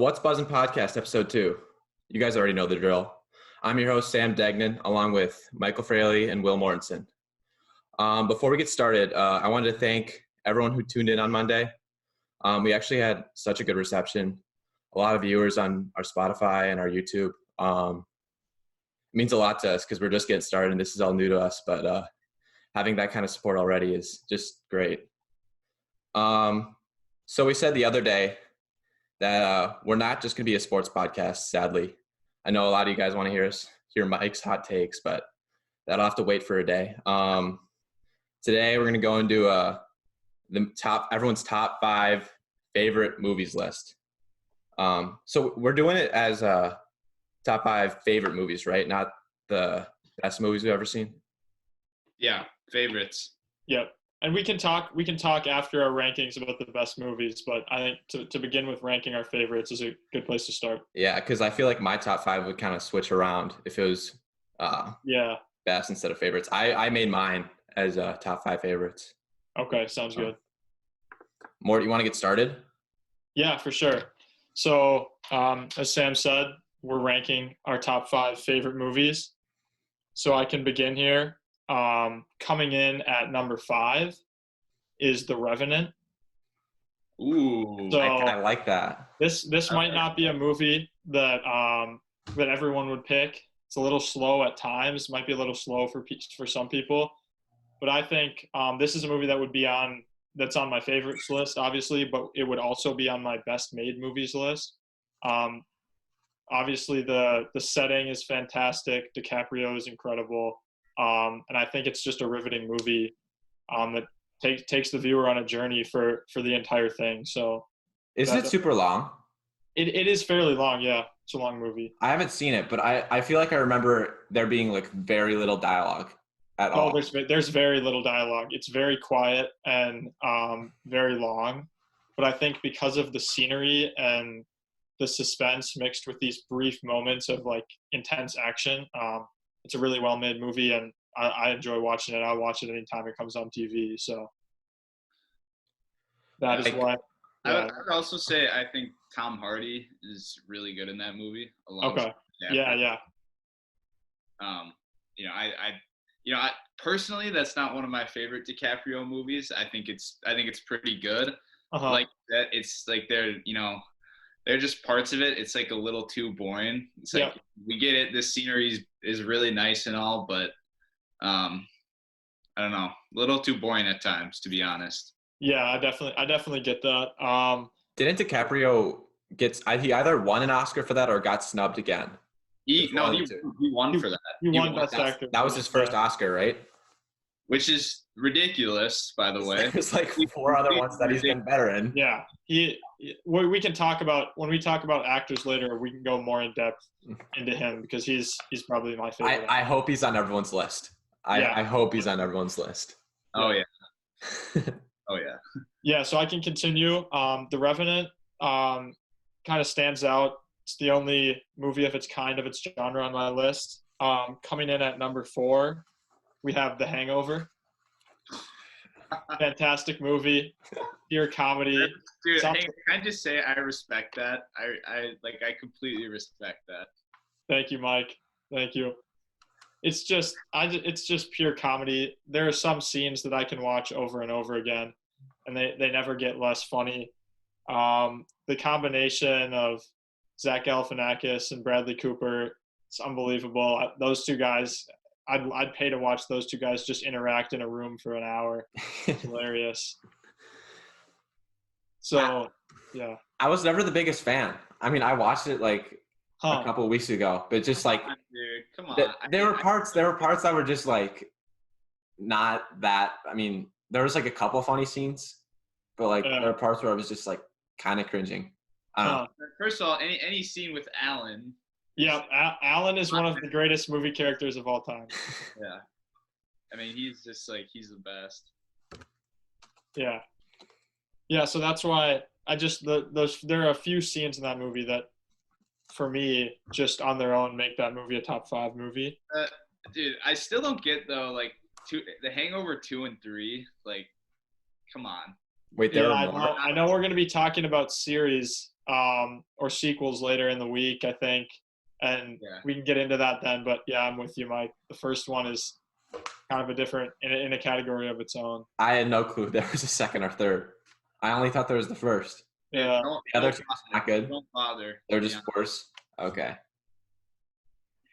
What's Buzzin Podcast, episode 2. You guys already know the drill. I'm your host, Sam Degnan, along with Michael Fraley and Will Mortensen. Before we get started, I wanted to thank everyone who tuned in on Monday. We actually had such a good reception. A lot of viewers on our Spotify and our YouTube. It means a lot to us because we're just getting started and this is all new to us, but having that kind of support already is just great. So we said the other day that we're not just going to be a sports podcast, sadly. I know a lot of you guys want to hear Mike's hot takes, but that'll have to wait for a day. Today we're going to go into everyone's top 5 favorite movies list. So we're doing it as top 5 favorite movies, right? Not the best movies we've ever seen. Yeah, favorites. Yep. And we can talk after our rankings about the best movies, but I think to begin with, ranking our favorites is a good place to start. Yeah, because I feel like my top 5 would kind of switch around if it was best instead of favorites. I made mine as top 5 favorites. Okay, sounds good. Mort, you want to get started? Yeah, for sure. So as Sam said, we're ranking our top 5 favorite movies. So I can begin here. Coming in at number 5 is The Revenant. Ooh, so I like that. This might not be a movie that that everyone would pick. It's a little slow at times. Might be a little slow for some people, but I think this is a movie that would be that's on my favorites list, obviously, but it would also be on my best made movies list. Obviously, the setting is fantastic. DiCaprio is incredible. And I think it's just a riveting movie that takes the viewer on a journey for the entire thing. So, isn't it super long? It is fairly long. Yeah, it's a long movie. I haven't seen it, but I feel like I remember there being like very little dialogue at all. There's very little dialogue. It's very quiet and very long. But I think because of the scenery and the suspense mixed with these brief moments of like intense action. It's a really well-made movie, and I enjoy watching it. I'll watch it anytime it comes on TV. So that is why. I would also say I think Tom Hardy is really good in that movie. Okay. Yeah. I personally, that's not one of my favorite DiCaprio movies. I think it's pretty good. Uh-huh. Like that, it's like they're just parts of it. It's like a little too boring. It's like we get it. This scenery is really nice and all, but I don't know, a little too boring at times, to be honest. Yeah, I definitely get that. Didn't DiCaprio he either won an Oscar for that or got snubbed again? He won for that. He won Best Actor. That was his first Oscar, right? Which is ridiculous, by the way. There's like 4 other ones that he's been better in. Yeah, we can talk about when we talk about actors later. We can go more in depth into him because he's probably my favorite. I hope he's on everyone's list. I hope he's on everyone's list. Oh yeah. Oh yeah. Yeah, so I can continue. The Revenant kind of stands out. It's the only movie of its kind of its genre on my list. Coming in at number 4. We have The Hangover. Fantastic movie, pure comedy. Dude, hey, can I just say I respect that? I completely respect that. Thank you, Mike. Thank you. It's just pure comedy. There are some scenes that I can watch over and over again, and they never get less funny. The combination of Zach Galifianakis and Bradley Cooper, it's unbelievable. Those two guys. I'd pay to watch those two guys just interact in a room for an hour. It's hilarious. So, yeah. I was never the biggest fan. I mean, I watched it like a couple of weeks ago, but just like, dude, come on. There were parts that were just like not that. I mean, there was like a couple funny scenes, but like there were parts where I was just like kind of cringing. I don't know. First of all, any scene with Alan. Yeah, Alan is one of the greatest movie characters of all time. Yeah. I mean, he's just like, he's the best. Yeah. Yeah, so that's why there are a few scenes in that movie that, for me, just on their own make that movie a top 5 movie. Dude, I still don't get, though, like, The Hangover 2 and 3, like, come on. Wait, there I know we're going to be talking about series or sequels later in the week, I think, and Yeah. we can get into that then. But yeah, I'm with you, Mike. The first one is kind of a different in a category of its own. I had no clue there was a second or third. I only thought there was the first. Yeah. The other two are not good. Don't bother. They're just worse. Okay.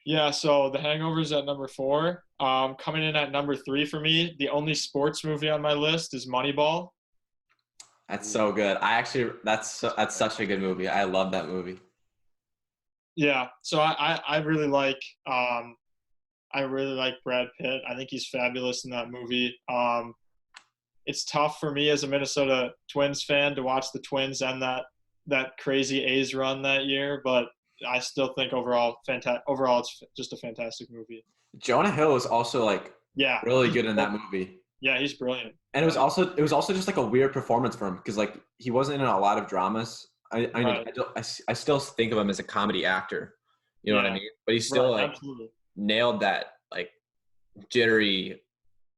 Yeah, so The Hangover's at number 4. Coming in at number 3 for me, the only sports movie on my list is Moneyball. That's so good. That's such a good movie. I love that movie. Yeah, so I really like Brad Pitt. I think he's fabulous in that movie. It's tough for me as a Minnesota Twins fan to watch the Twins end that crazy A's run that year, but I still think overall it's just a fantastic movie. Jonah Hill is also really good in that movie. Yeah, he's brilliant. And it was also just like a weird performance for him because like he wasn't in a lot of dramas. I still think of him as a comedy actor. You know what I mean? But he still absolutely nailed that like jittery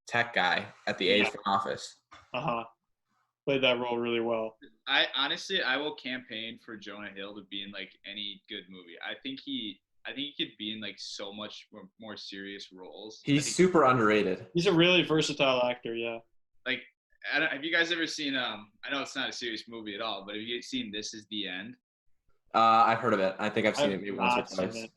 tech guy at the A's front office. Played that role really well. I will campaign for Jonah Hill to be in like any good movie. I think he could be in like so much more serious roles. He's super underrated. He's a really versatile actor. Yeah. Like, have you guys ever seen? I know it's not a serious movie at all, but have you seen This Is the End? I've heard of it. I think I've seen it maybe once or twice.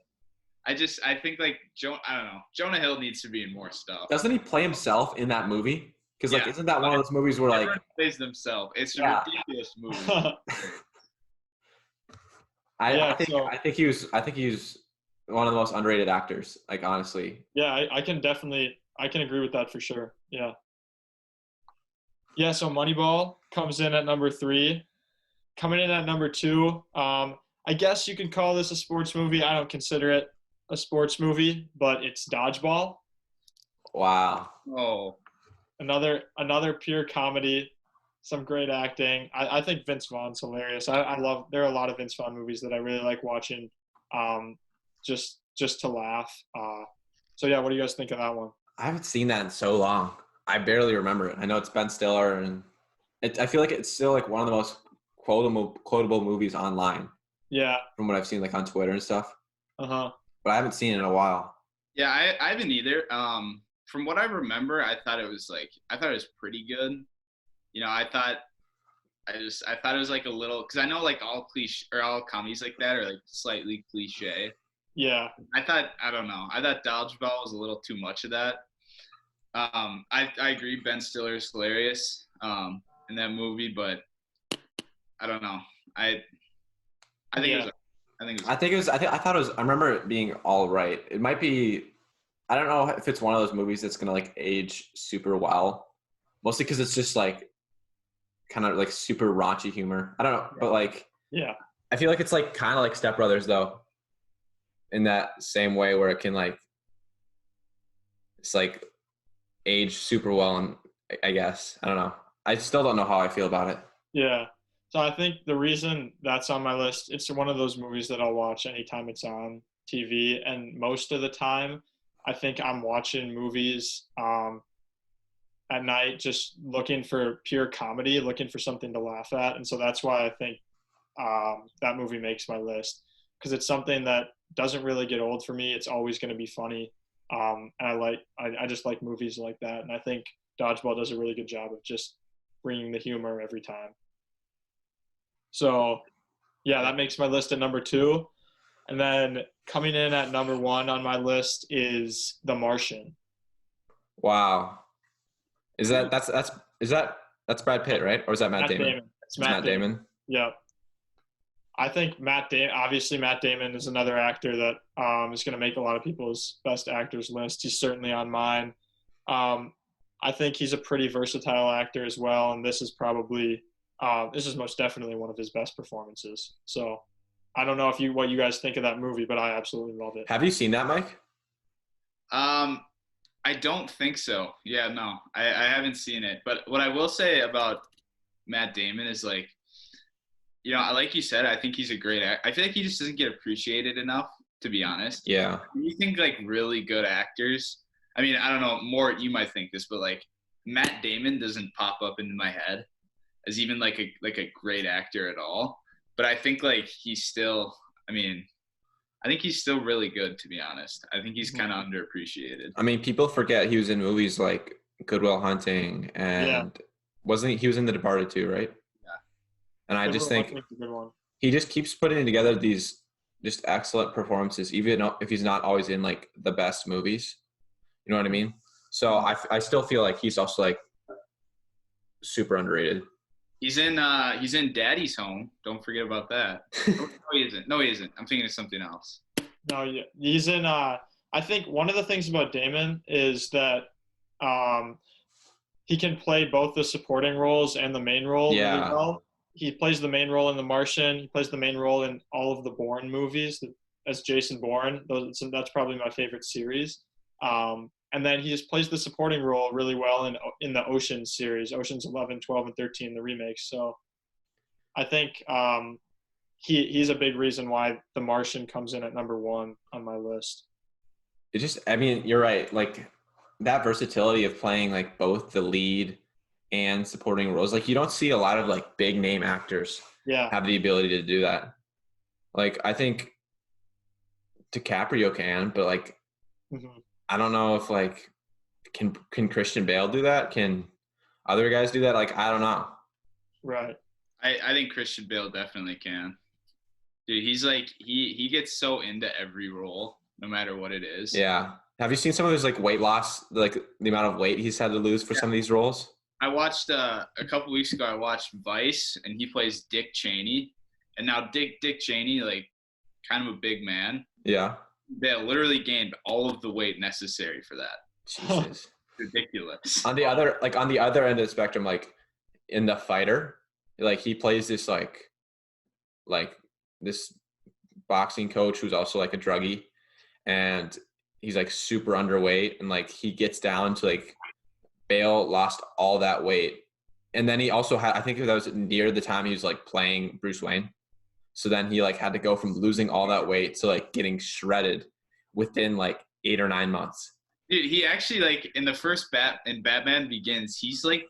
I think like I don't know. Jonah Hill needs to be in more stuff. Doesn't he play himself in that movie? Because like, isn't that one of those movies where everyone plays themselves? It's a ridiculous movie. I think he was one of the most underrated actors. Like honestly. Yeah, I can agree with that for sure. Yeah. Yeah. So Moneyball comes in at number 3. Coming in at number 2. I guess you could call this a sports movie. I don't consider it a sports movie, but it's Dodgeball. Wow. Oh. Another pure comedy, some great acting. I think Vince Vaughn's hilarious. There are a lot of Vince Vaughn movies that I really like watching, just to laugh. So yeah, what do you guys think of that one? I haven't seen that in so long. I barely remember it. I know it's Ben Stiller, and I feel like it's still like one of the most quotable movies online. Yeah. From what I've seen like on Twitter and stuff. But I haven't seen it in a while. Yeah, I haven't either. From what I remember, I thought it was pretty good. You know, I thought it was like a little, because I know like all comedies like that are like slightly cliche. Yeah. I thought Dodgeball was a little too much of that. I agree, Ben Stiller is hilarious in that movie, but I don't know. I thought it was. I remember it being all right. It might be. I don't know if it's one of those movies that's gonna like age super well, mostly because it's just like kind of like super raunchy humor. I don't know, but like I feel like it's like kind of like Step Brothers though, in that same way where it can like it's like age super well, and I guess I don't know. I still don't know how I feel about it. Yeah. So I think the reason that's on my list, it's one of those movies that I'll watch anytime it's on TV, and most of the time I think I'm watching movies at night just looking for pure comedy, looking for something to laugh at. And so that's why I think that movie makes my list, because it's something that doesn't really get old for me. It's always going to be funny. And I just like movies like that. And I think Dodgeball does a really good job of just bringing the humor every time. So, yeah, that makes my list at number 2. And then coming in at number 1 on my list is The Martian. Wow. That's Brad Pitt, right? Or is that Matt Damon? It's Matt Damon. Yeah. I think Matt Damon is another actor that is going to make a lot of people's best actors list. He's certainly on mine. I think he's a pretty versatile actor as well, and this is most definitely one of his best performances. So I don't know what you guys think of that movie, but I absolutely love it. Have you seen that, Mike? I don't think so. Yeah, no, I haven't seen it. But what I will say about Matt Damon is like, you know, like you said, I think he's a great actor. I feel like he just doesn't get appreciated enough, to be honest. Yeah. You think like really good actors, I mean, I don't know, more you might think this, but like Matt Damon doesn't pop up into my head as even like a great actor at all. but I think like he's still. I mean, I think he's still really good, to be honest. I think he's kind of underappreciated. I mean, people forget he was in movies like Good Will Hunting and wasn't he was in The Departed too, right? Yeah. And I just think a good one. he just keeps putting together these just excellent performances, even if he's not always in like the best movies. You know what I mean? So I still feel like he's also like super underrated. He's in Daddy's Home. Don't forget about that. No, he isn't. No, he isn't. I'm thinking of something else. No, yeah, he's in. I think one of the things about Damon is that he can play both the supporting roles and the main role really well. He plays the main role in The Martian. He plays the main role in all of the Bourne movies as Jason Bourne. That's probably my favorite series. And then he just plays the supporting role really well in the Oceans series, Oceans 11, 12, and 13, the remakes. So I think he's a big reason why The Martian comes in at number 1 on my list. I mean, you're right. Like that versatility of playing like both the lead and supporting roles. Like you don't see a lot of like big name actors have the ability to do that. Like I think DiCaprio can, but like I don't know if like can Christian Bale do that? Can other guys do that? Like I don't know. Right. I think Christian Bale definitely can. Dude, he's like he gets so into every role, no matter what it is. Yeah. Have you seen some of his like weight loss, like the amount of weight he's had to lose for some of these roles? I watched a couple weeks ago. I watched Vice, and he plays Dick Cheney. And now Dick Cheney, like, kind of a big man. Yeah. They literally gained all of the weight necessary for that. Jesus. Ridiculous. On the other end of the spectrum, like in The Fighter, like he plays this like this boxing coach who's also like a druggie, and he's like super underweight, and like he gets down to like Bale lost all that weight. And then he also had, I think that was near the time he was like playing Bruce Wayne. So then he like had to go from losing all that weight to like getting shredded within like 8 or 9 months. Dude, he actually like in the first Batman Begins, he's like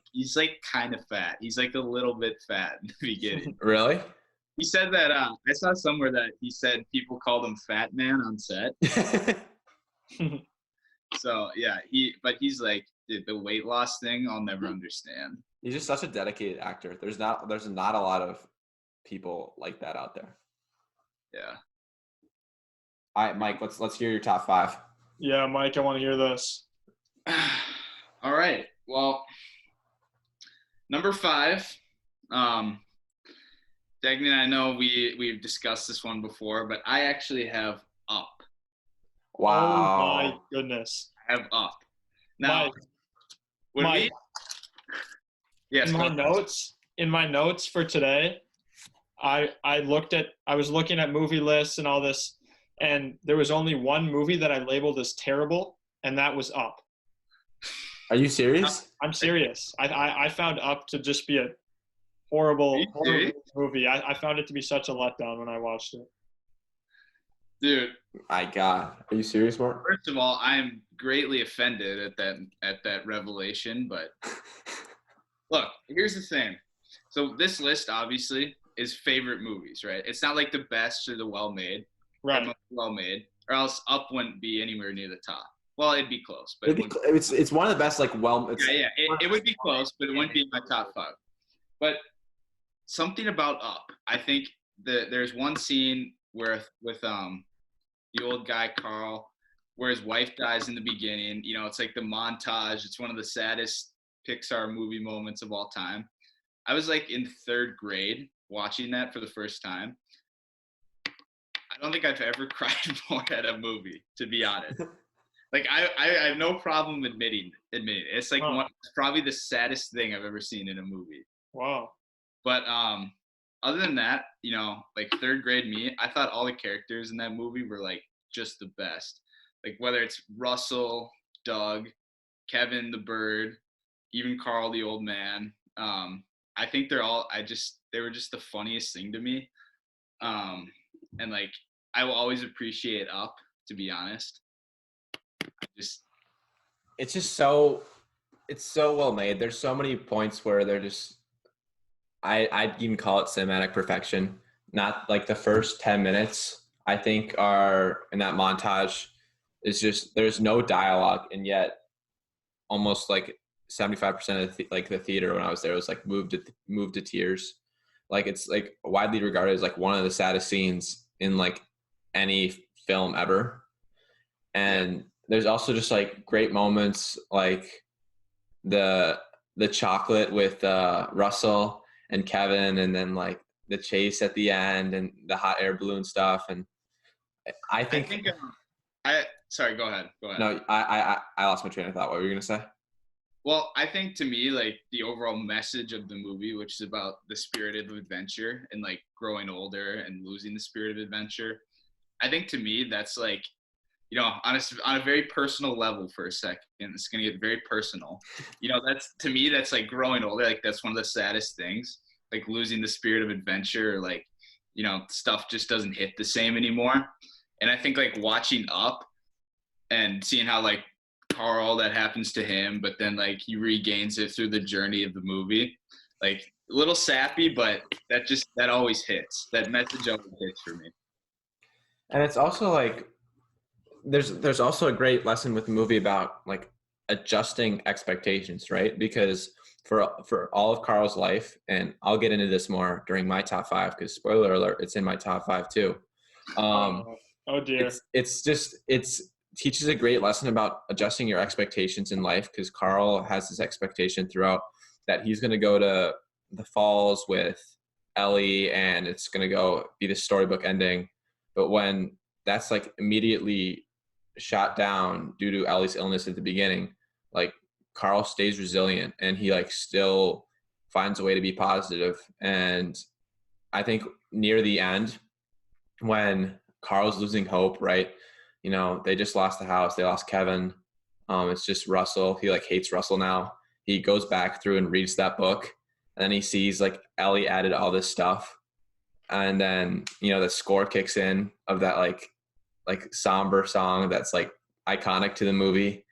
kind of fat. He's like a little bit fat in the beginning. Really? He said that I saw somewhere that he said people called him Fat Man on set. So yeah, he's like the weight loss thing I'll never understand. He's just such a dedicated actor. There's not a lot of people like that out there. Yeah. All right, Mike, let's hear your top 5. Yeah, Mike, I want to hear this. All right. Well, number 5, Degnan, I know we've discussed this one before, but I actually have Up. Wow. Oh my goodness. I have Up. Now, Mike, yes, in my notes for today, I was looking at movie lists and all this, and there was only one movie that I labeled as terrible, and that was Up. Are you serious? I'm serious. I found Up to just be a horrible movie. I found it to be such a letdown when I watched it. Dude, my God, are you serious, Mark? First of all, I'm greatly offended at that revelation, but look, here's the thing. So this list obviously is favorite movies, right? It's not like the best or the well-made, right? Well made, or else Up wouldn't be anywhere near the top. Well, it'd be close, but it's one of the best. Like, it would be close, but it wouldn't be in my top 5. But something about Up, I think there's one scene where with the old guy Carl, where his wife dies in the beginning. You know, it's like the montage. It's one of the saddest Pixar movie moments of all time. I was like in 3rd grade watching that for the first time. I don't think I've ever cried more at a movie, to be honest. Like I have no problem admitting it. It's like it's probably the saddest thing I've ever seen in a movie. Wow. But other than that, you know, like 3rd grade me, I thought all the characters in that movie were like just the best. Like whether it's Russell, Doug, Kevin the bird, even Carl the old man. I think they were just the funniest thing to me. And like I will always appreciate Up, to be honest. It's so well made. There's so many points where they're just I even call it cinematic perfection. not like the first 10 minutes, I think, are in that montage is just there's no dialogue, and yet almost like 75% of like the theater when I was there was like moved to tears. Like it's like widely regarded as like one of the saddest scenes in like any film ever. And there's also just like great moments like the chocolate with Russell and Kevin, and then like the chase at the end and the hot air balloon stuff. And I I think, think I sorry, go ahead. no, I lost my train of thought. What were you gonna say? Well, I think to me, like the overall message of the movie, which is about the spirit of adventure and like growing older and losing the spirit of adventure. I think to me, that's like, on a very personal level for a second, it's going to get very personal. That's to me, that's like growing older. Like that's one of the saddest things, like losing the spirit of adventure, or like, stuff just doesn't hit the same anymore. And I think like watching Up and seeing how like Carl, that happens to him, but then like he regains it through the journey of the movie. Like a little sappy, but that always hits. That message always hits for me. And it's also like there's also a great lesson with the movie about like adjusting expectations, right? Because for all of Carl's life, and I'll get into this more during my top 5 because spoiler alert, it's in my top 5 too. Oh dear. It's teaches a great lesson about adjusting your expectations in life, because Carl has this expectation throughout that he's going to go to the falls with Ellie and it's going to go be the storybook ending. But when that's like immediately shot down due to Ellie's illness at the beginning, like Carl stays resilient and he like still finds a way to be positive. And I think near the end, when Carl's losing hope, right? They just lost the house. They lost Kevin. It's just Russell. He like hates Russell now. He goes back through and reads that book, and then he sees like Ellie added all this stuff, and then the score kicks in of that like somber song that's like iconic to the movie.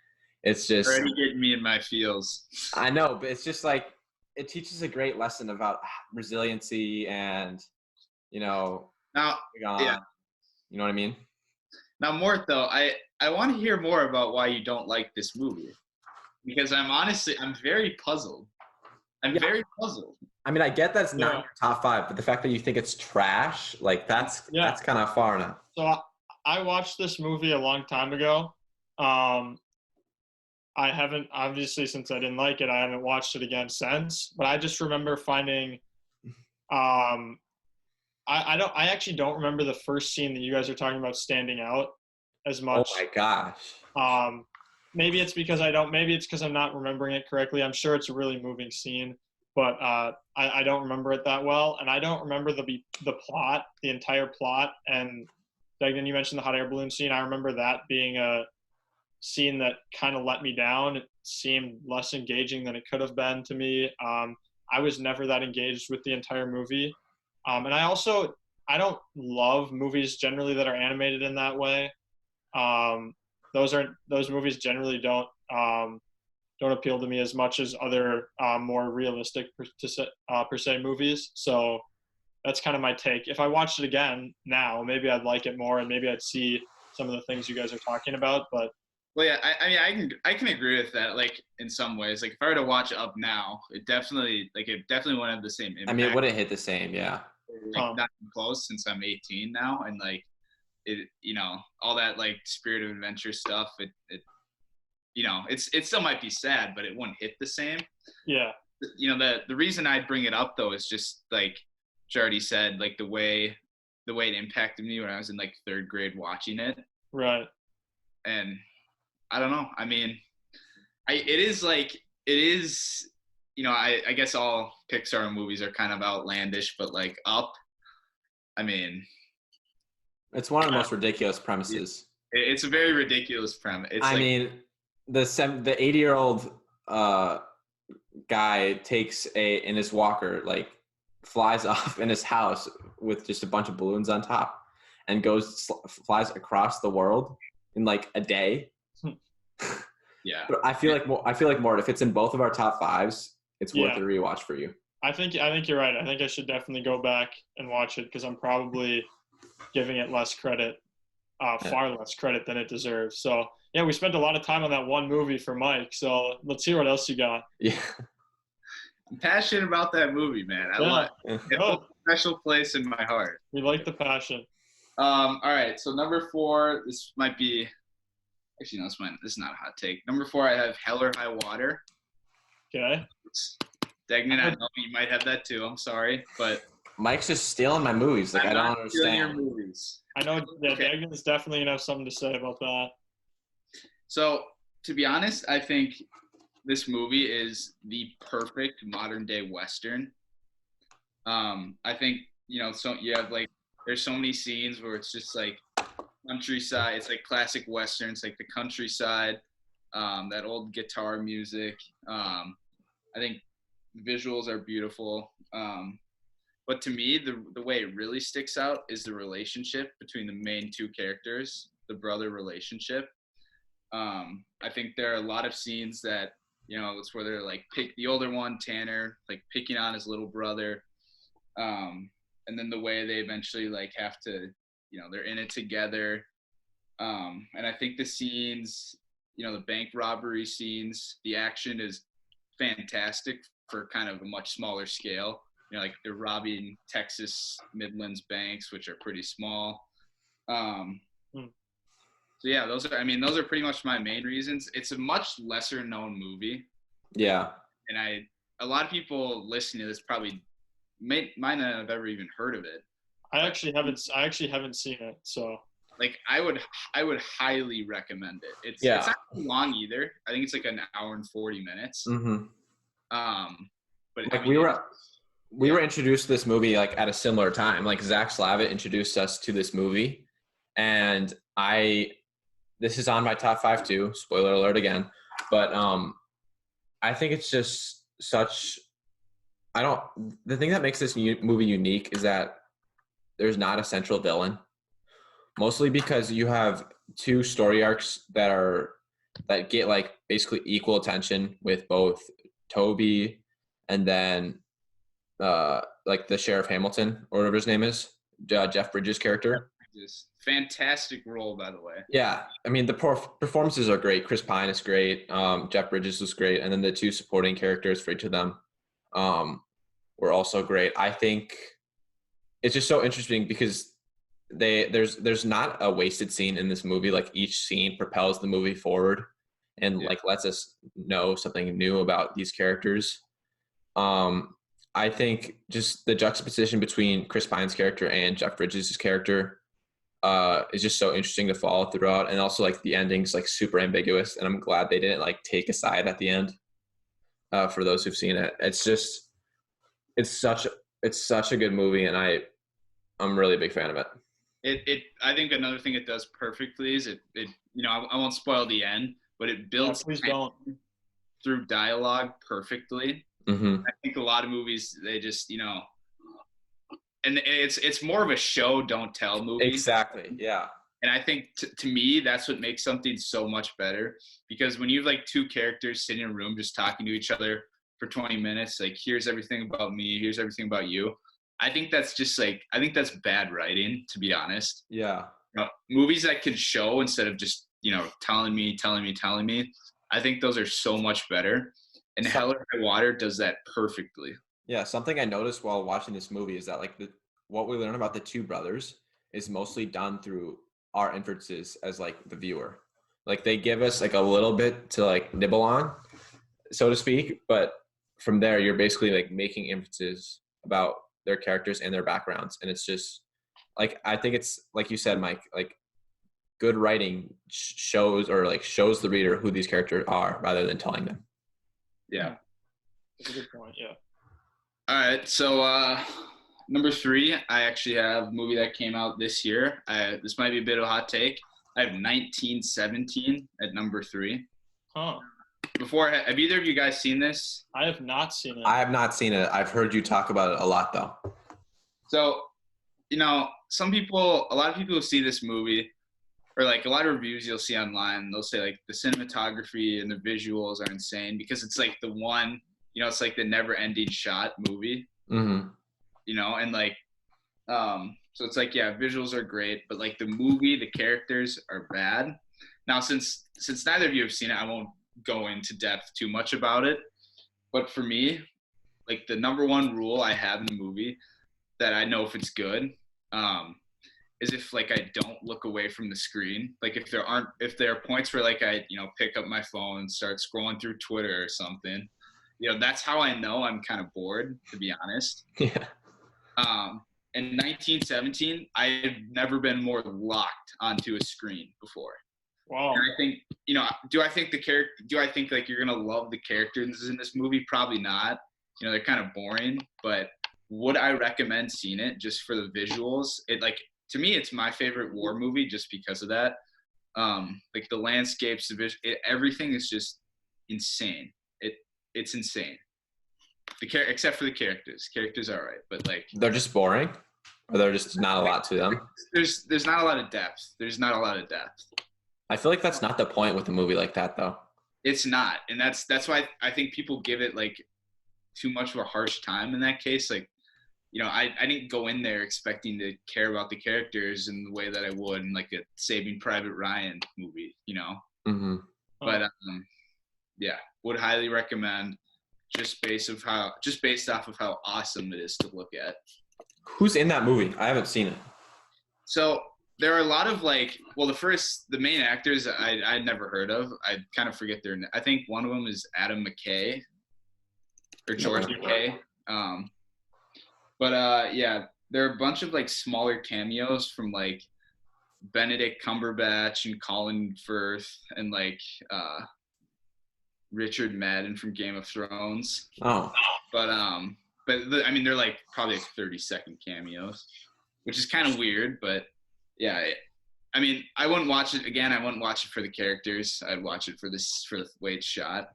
It's just Already getting me in my feels. I know, but it's just like it teaches a great lesson about resiliency and Now, yeah. You know what I mean? Now, Mort, though, I want to hear more about why you don't like this movie, because I'm very puzzled. I'm very puzzled. I mean, I get that's not your top 5, but the fact that you think it's trash, like that's kind of far enough. So I watched this movie a long time ago. I haven't, obviously, since I didn't like it, I haven't watched it again since. But I just remember finding, I actually don't remember the first scene that you guys are talking about standing out as much. Oh my gosh. Maybe it's because I'm not remembering it correctly. I'm sure it's a really moving scene, but I don't remember it that well, and I don't remember the plot, the entire plot. And Degnan, you mentioned the hot air balloon scene. I remember that being a scene that kind of let me down. It seemed less engaging than it could have been to me. I was never that engaged with the entire movie. And I don't love movies generally that are animated in that way. Those movies generally don't appeal to me as much as other more realistic per se movies. So that's kind of my take. If I watched it again now, maybe I'd like it more, and maybe I'd see some of the things you guys are talking about. But well, yeah, I can agree with that. Like in some ways, like if I were to watch Up now, it definitely wouldn't have the same impact. I mean, it wouldn't hit the same, yeah. Like, not even close, since I'm 18 now, and like it, all that like spirit of adventure stuff. It still might be sad, but it wouldn't hit the same. Yeah. The reason I bring it up though is just like Jardy said, like the way it impacted me when I was in like 3rd grade watching it. Right. And I don't know. I mean, it is. I guess all Pixar movies are kind of outlandish, but like Up, I mean, it's one of the most ridiculous premises. It's a very ridiculous premise. I mean, the 80-year-old guy takes in his walker, like flies off in his house with just a bunch of balloons on top, and flies across the world in like a day. Yeah. But I feel like Mort, if it's in both of our top 5s, it's worth a rewatch for you. I think you're right. I think I should definitely go back and watch it because I'm probably giving it less credit, far less credit than it deserves. So yeah, we spent a lot of time on that one movie for Mike. So let's hear what else you got. Yeah. I'm passionate about that movie, man. I love it. It holds a special place in my heart. We like the passion. All right, so number 4, this might be actually no, this is not a hot take. Number 4, I have Hell or High Water. Okay. Degnan, I know you might have that too. I'm sorry, but Mike's just stealing my movies. Like, I don't not stealing your understand. movies. I know that Okay. Degnan's definitely gonna have something to say about that. So, to be honest, I think this movie is the perfect modern day Western. I think, so you have like, there's so many scenes where it's just like countryside. It's like classic Western. It's like the countryside, that old guitar music. I think visuals are beautiful. But to me, the way it really sticks out is the relationship between the main two characters, the brother relationship. I think there are a lot of scenes that, it's where they're like the older one, Tanner, like picking on his little brother. And then the way they eventually like have to, they're in it together. And I think the scenes, the bank robbery scenes, the action is fantastic for kind of a much smaller scale. Like they're robbing Texas Midlands banks, which are pretty small. So yeah, those are pretty much my main reasons. It's a much lesser known movie. Yeah. And a lot of people listening to this probably might not have ever even heard of it. I actually haven't seen it, so like I would highly recommend it. It's not too long either. I think it's like an hour and 40 minutes. Mm-hmm. But like we were introduced to this movie like at a similar time. Like Zach Slavitt introduced us to this movie, and this is on my top 5 too. Spoiler alert again, but I think it's just such. The thing that makes this movie unique is that there's not a central villain, mostly because you have 2 story arcs that get like basically equal attention with both Toby and then like the Sheriff Hamilton or whatever his name is, Jeff Bridges' character. Fantastic role, by the way. Yeah, I mean the performances are great. Chris Pine is great. Jeff Bridges was great, and then the 2 supporting characters for each of them were also great. I think it's just so interesting because there's not a wasted scene in this movie. Like each scene propels the movie forward and like lets us know something new about these characters. I think just the juxtaposition between Chris Pine's character and Jeff Bridges' character is just so interesting to follow throughout. And also like the ending's like super ambiguous, and I'm glad they didn't like take a side at the end. For those who've seen it, it's such a good movie, and I'm really a big fan of it. I think another thing it does perfectly is it I won't spoil the end, but it builds through dialogue perfectly. Mm-hmm. I think a lot of movies, they just and it's more of a show don't tell movie. Exactly. Yeah. And I think to me that's what makes something so much better, because when you have like 2 characters sitting in a room just talking to each other for 20 minutes, like here's everything about me, here's everything about you. I think that's bad writing, to be honest. Yeah. Movies that can show instead of just, telling me. I think those are so much better. And Hell or High Water does that perfectly. Yeah. Something I noticed while watching this movie is that like what we learn about the 2 brothers is mostly done through our inferences as like the viewer. Like they give us like a little bit to like nibble on, so to speak, but from there you're basically like making inferences about their characters and their backgrounds. And it's just like, I think it's like you said, Mike, like good writing shows the reader who these characters are rather than telling them. Yeah. That's a good point. Yeah. All right. So number 3, I actually have a movie that came out this year. This might be a bit of a hot take. I have 1917 at number 3. Huh. Have either of you guys seen this? I have not seen it. I have not seen it. I've heard you talk about it a lot though. So, a lot of people who see this movie, or like a lot of reviews you'll see online, they'll say like the cinematography and the visuals are insane because it's like the one it's like the never ending shot movie, Mm-hmm. and like, so it's like, yeah, visuals are great, but like the movie, the characters are bad. Now, since neither of you have seen it, I won't go into depth too much about it. But for me, like the number one rule I have in a movie that I know if it's good, is if like I don't look away from the screen. Like if there are points where like I, pick up my phone and start scrolling through Twitter or something, that's how I know I'm kind of bored, to be honest. Yeah. In 1917, I've never been more locked onto a screen before. Wow. And I think, do I think like you're gonna love the characters in this movie? Probably not. They're kind of boring, but would I recommend seeing it just for the visuals? It like, to me, it's my favorite war movie just because of that. Like the landscapes, everything is just insane. It's insane. Except for the characters. Characters are right, but like They're just boring, or they're just not a lot to them. There's not a lot of depth. There's not a lot of depth. I feel like that's not the point with a movie like that, though. It's not, and that's why I think people give it like too much of a harsh time in that case. Like, I didn't go in there expecting to care about the characters in the way that I would in like a Saving Private Ryan movie, Mm-hmm. But yeah, would highly recommend just based off of how awesome it is to look at. Who's in that movie? I haven't seen it. So there are a lot of like, well, the main actors I'd never heard of. I kind of forget their name. I think one of them is Adam McKay or George McKay. But yeah, there are a bunch of like smaller cameos from like Benedict Cumberbatch and Colin Firth and like Richard Madden from Game of Thrones. Oh. But I mean, they're like probably like 30-second cameos, which is kind of weird. But yeah, I mean, I wouldn't watch it again. I wouldn't watch it for the characters. I'd watch it for the way it's shot.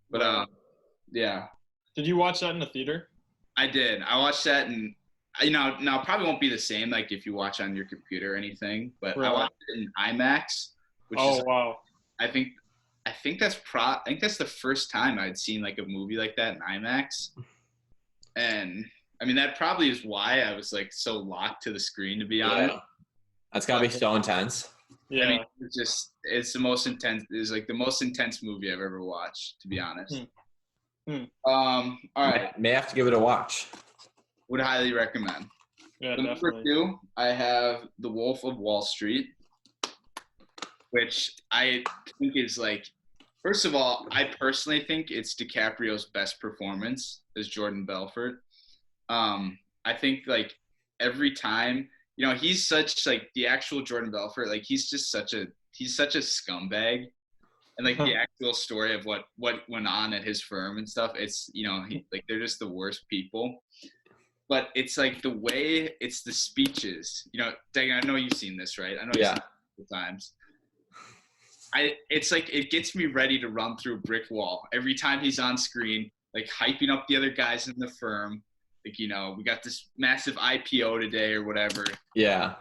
But yeah. Did you watch that in the theater? I did. I watched that, and now it probably won't be the same like if you watch on your computer or anything. But Right. I watched it in IMAX, which is Wow. I think that's the first time I'd seen like a movie like that in IMAX. And I mean, that probably is why I was like so locked to the screen, to be honest. Yeah. That's gotta be so intense. Yeah. I mean, it's the most intense. It's like the most intense movie I've ever watched, to be honest. All right. May have to give it a watch. Would highly recommend. Yeah, Number definitely. 2, I have The Wolf of Wall Street, which I think is like, first of all, I personally think it's DiCaprio's best performance as Jordan Belfort. I think like every time, he's such like the actual Jordan Belfort, like he's such a scumbag. And like the actual story of what went on at his firm and stuff, it's like they're just the worst people. But it's like it's the speeches. Dagan, I know you've seen this, right? I know you've seen it a couple times. It's like it gets me ready to run through a brick wall every time he's on screen, like hyping up the other guys in the firm. Like, we got this massive IPO today or whatever. Yeah.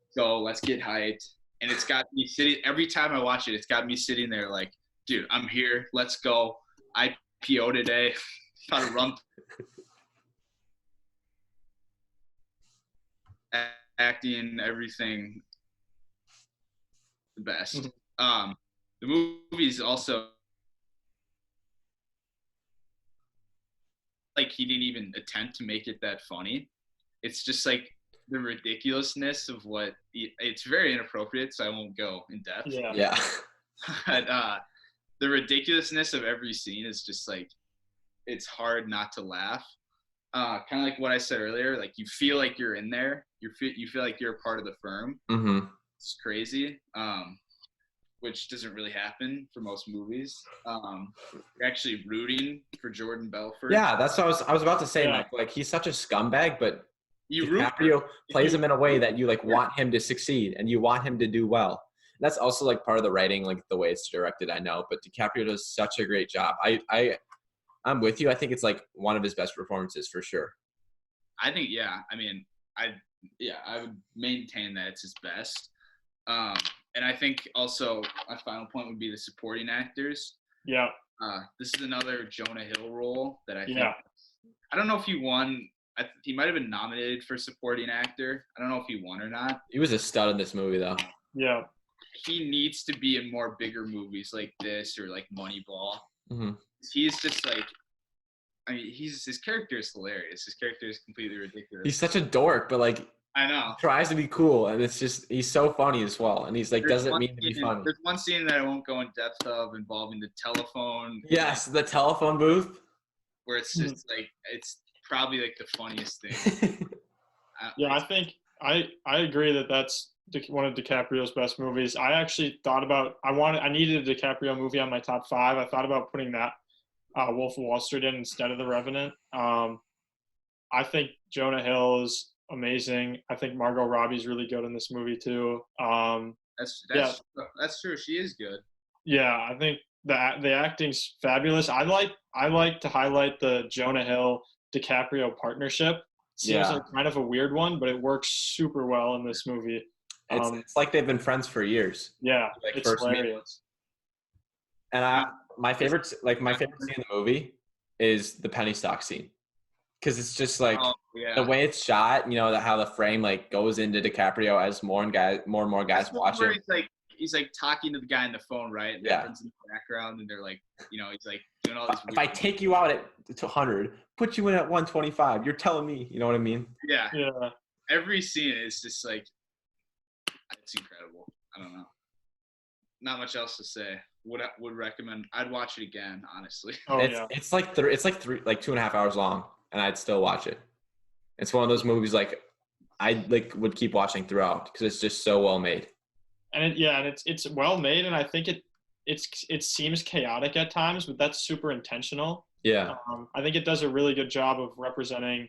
So let's get hyped. And it's got me sitting, every time I watch it, it's got me sitting there like, dude, I'm here. Let's go. IPO today. Try to run. Acting, everything, the best. Mm-hmm. The movie's also like he didn't even attempt to make it that funny. It's just like the ridiculousness of it's very inappropriate, so I won't go in depth. Yeah. But the ridiculousness of every scene is just like, it's hard not to laugh. Kind of like what I said earlier, like you feel like you're in there. You feel like you're a part of the firm. Mm-hmm. It's crazy, which doesn't really happen for most movies. You're actually rooting for Jordan Belfort. Yeah, that's what I was about to say. Yeah. Like he's such a scumbag, but You root DiCaprio plays him in a way that you like want him to succeed and you want him to do well. That's also like part of the writing, like the way it's directed, I know, but DiCaprio does such a great job. I'm with you. I think it's like one of his best performances for sure. I think, yeah. I mean, I would maintain that it's his best. And I think also my final point would be the supporting actors. Yeah. This is another Jonah Hill role that I think. Yeah. I don't know if he won. He might have been nominated for supporting actor. I don't know if he won or not. He was a stud in this movie, though. Yeah. He needs to be in more bigger movies like this or like Moneyball. Mm-hmm. He's just like, I mean, his character is hilarious. His character is completely ridiculous. He's such a dork, but like I know. tries to be cool, and it's just he's so funny as well. And he's like doesn't mean to be funny. There's one scene that I won't go in depth of involving the telephone. Yes, the telephone booth. Where it's just like it's probably like the funniest thing. Yeah, I think I agree that that's one of DiCaprio's best movies. I actually thought about I needed a DiCaprio movie on my top 5. I thought about putting that Wolf of Wall Street in instead of The Revenant. I think Jonah Hill is amazing. I think Margot Robbie's really good in this movie too. That's true. She is good. Yeah, I think the acting's fabulous. I like to highlight the Jonah Hill DiCaprio partnership. Seems like kind of a weird one, but it works super well in this movie. It's like they've been friends for years. Yeah, like it's hilarious. And my favorite scene in the movie is the penny stock scene, because it's just like the way it's shot. You know how the frame like goes into DiCaprio as more and more guys watch it. He's like talking to the guy on the phone, right? And everyone's in the background, and they're like, he's like doing all these. If I take you out at 100, put you in at 125, you're telling me, you know what I mean? Yeah. Every scene is just like, it's incredible. I don't know. Not much else to say. Would recommend. I'd watch it again, honestly. It's like 2.5 hours long, and I'd still watch it. It's one of those movies like I would keep watching throughout because it's just so well made. And it's well made, and I think it seems chaotic at times, but that's super intentional. Yeah. I think it does a really good job of representing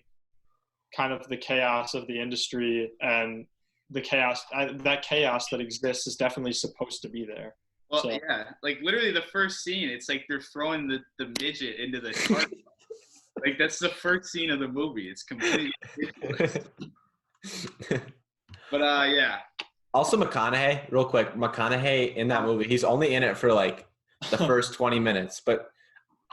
kind of the chaos of the industry, and the chaos that exists is definitely supposed to be there. Well, yeah, like literally the first scene, it's like they're throwing the midget into the car. Like that's the first scene of the movie. It's completely ridiculous. But yeah. Also, McConaughey, real quick. McConaughey in that movie, he's only in it for like the first 20 minutes, but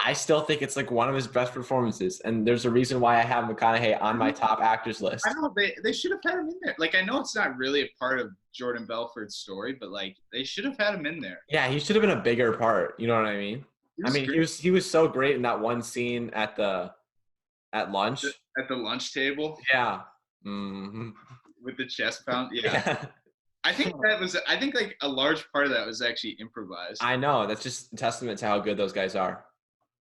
I still think it's like one of his best performances. And there's a reason why I have McConaughey on my top actors list. I don't know. They should have had him in there. Like, I know it's not really a part of Jordan Belfort's story, but like they should have had him in there. Yeah, he should have been a bigger part. You know what I mean? He was so great in that one scene at lunch. At the lunch table. Yeah. Mm-hmm. With the chest pound. Yeah. I think like a large part of that was actually improvised. I know. That's just a testament to how good those guys are.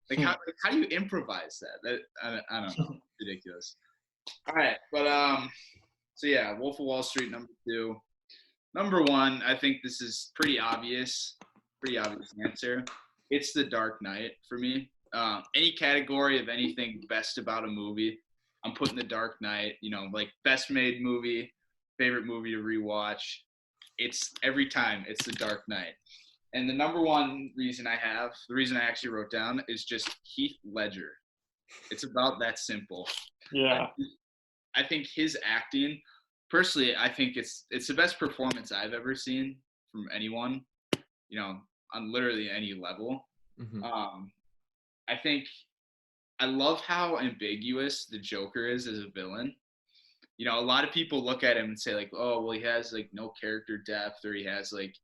Like how do you improvise that? I don't know. Ridiculous. All right, but so yeah, Wolf of Wall Street #2. #1, I think this is pretty obvious answer. It's The Dark Knight for me. Any category of anything best about a movie, I'm putting The Dark Knight. Like best made movie, favorite movie to rewatch. It's every time it's The Dark Knight. And the #1 reason the reason I actually wrote down is just Heath Ledger. It's about that simple. Yeah. I think his acting, personally, I think it's the best performance I've ever seen from anyone, on literally any level. Mm-hmm. I think I love how ambiguous the Joker is as a villain. A lot of people look at him and say like, oh, well, he has like no character depth, or he has like,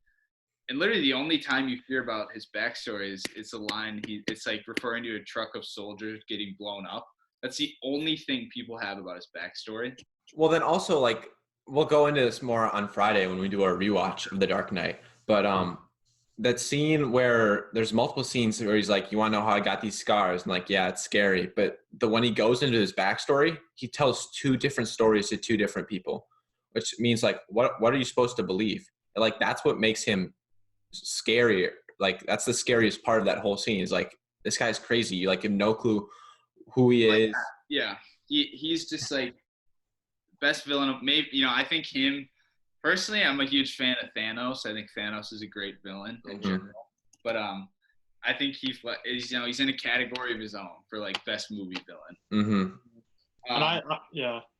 and literally the only time you hear about his backstory is it's a line. It's like referring to a truck of soldiers getting blown up. That's the only thing people have about his backstory. Well, then also like we'll go into this more on Friday when we do our rewatch of The Dark Knight. But that scene where there's multiple scenes where he's like, you want to know how I got these scars? And like, yeah, it's scary. But when he goes into his backstory, he tells 2 different stories to 2 different people, which means like, what are you supposed to believe? And, like, that's what makes him scary. Like, that's the scariest part of that whole scene is like, this guy's crazy. You like have no clue who he is. Yeah. He's just like best villain of maybe, I think him. Personally, I'm a huge fan of Thanos. I think Thanos is a great villain in general. But I think he's in a category of his own for like best movie villain. Mm-hmm. And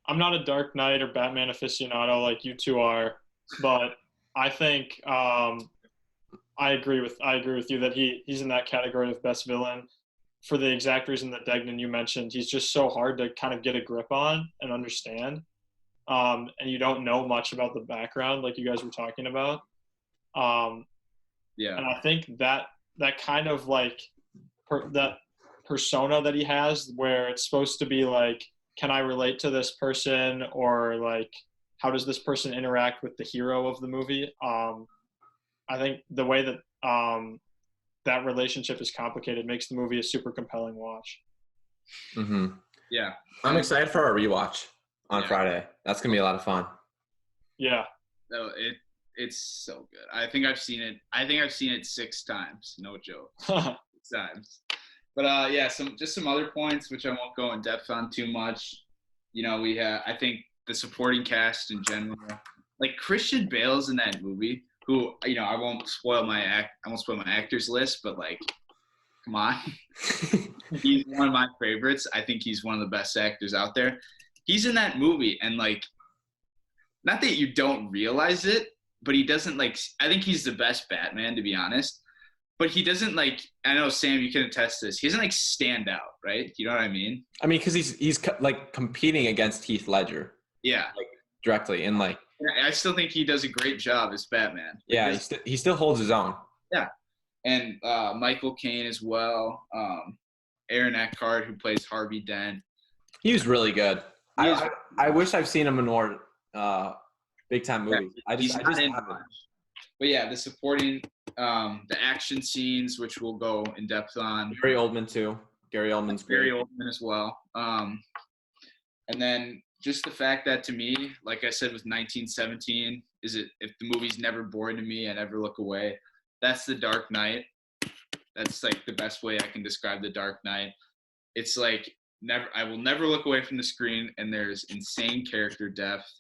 I'm not a Dark Knight or Batman aficionado like you two are, but I think I I agree with you that he's in that category of best villain for the exact reason that Degnan you mentioned. He's just so hard to kind of get a grip on and understand, and you don't know much about the background like you guys were talking about. Yeah. And I think that kind of like that persona that he has, where it's supposed to be like, can I relate to this person, or like, how does this person interact with the hero of the movie? I think the way that that relationship is complicated makes the movie a super compelling watch. Mm-hmm. Yeah. I'm excited for our rewatch on Friday. That's gonna be a lot of fun. Yeah. No, it's so good. I think I've seen it 6 times. No joke. 6 times. But yeah, some other points which I won't go in depth on too much. You know, I think the supporting cast in general, like Christian Bale's in that movie, who, you know, I won't spoil my actors list, but like, come on. He's one of my favorites. I think he's one of the best actors out there. He's in that movie, and like, not that you don't realize it, but he doesn't like, I think he's the best Batman, to be honest. But he doesn't like, I know, Sam, you can attest to this. He doesn't like stand out, right? You know what I mean? I mean, because he's like competing against Heath Ledger. Yeah. Like directly, and like. I still think he does a great job as Batman. Yeah, he still holds his own. Yeah. And Michael Caine as well. Aaron Eckhart, who plays Harvey Dent. He was really good. I wish I've seen him in more big time movies. Yeah, I just haven't. But yeah, the supporting, the action scenes, which we'll go in depth on. Gary Oldman too. Gary Oldman's great. Gary Oldman as well. And then just the fact that, to me, like I said with 1917, if the movie's never boring to me, I never look away. That's The Dark Knight. That's like the best way I can describe The Dark Knight. It's like I will never look away from the screen, and there's insane character depth.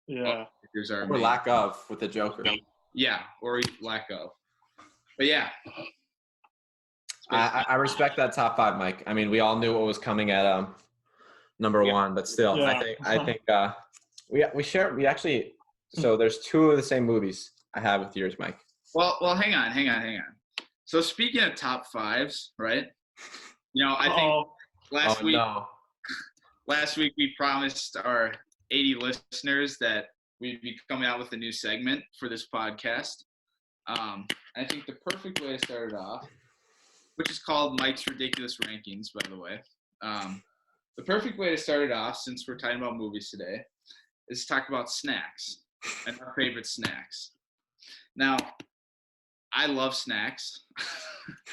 Yeah. Or lack of with the Joker. Yeah, or lack of. But yeah. I respect that top 5, Mike. I mean, we all knew what was coming at number 1, but still, yeah. I think we share. We actually, so there's 2 of the same movies I have with yours, Mike. Well, hang on. So speaking of top 5s, right? You know, I think last week we promised our 80 listeners that we'd be coming out with a new segment for this podcast. I think the perfect way to start it off, which is called Mike's Ridiculous Rankings, by the way. The perfect way to start it off, since we're talking about movies today, is to talk about snacks and our favorite snacks. Now, I love snacks.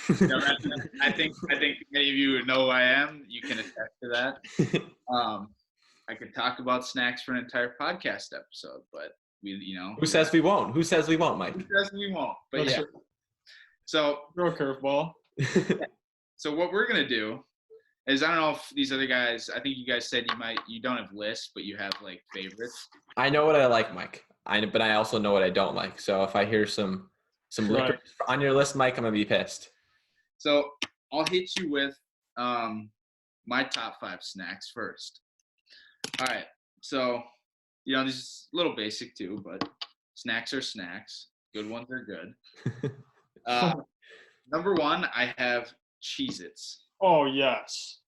I think many of you would know who I am. You can attest to that. I could talk about snacks for an entire podcast episode, but Who says we won't? Who says we won't, Mike? Who says we won't? But yeah. So throw a curveball. So what we're gonna do is, I don't know if these other guys, I think you guys said you don't have lists, but you have like favorites. I know what I like, Mike. But I also know what I don't like. So if I hear some liquor on your list, Mike, I'm gonna be pissed. So I'll hit you with my top 5 snacks first. All right. So, this is a little basic too, but snacks are snacks. Good ones are good. Number 1, I have Cheez-Its. Oh, yes.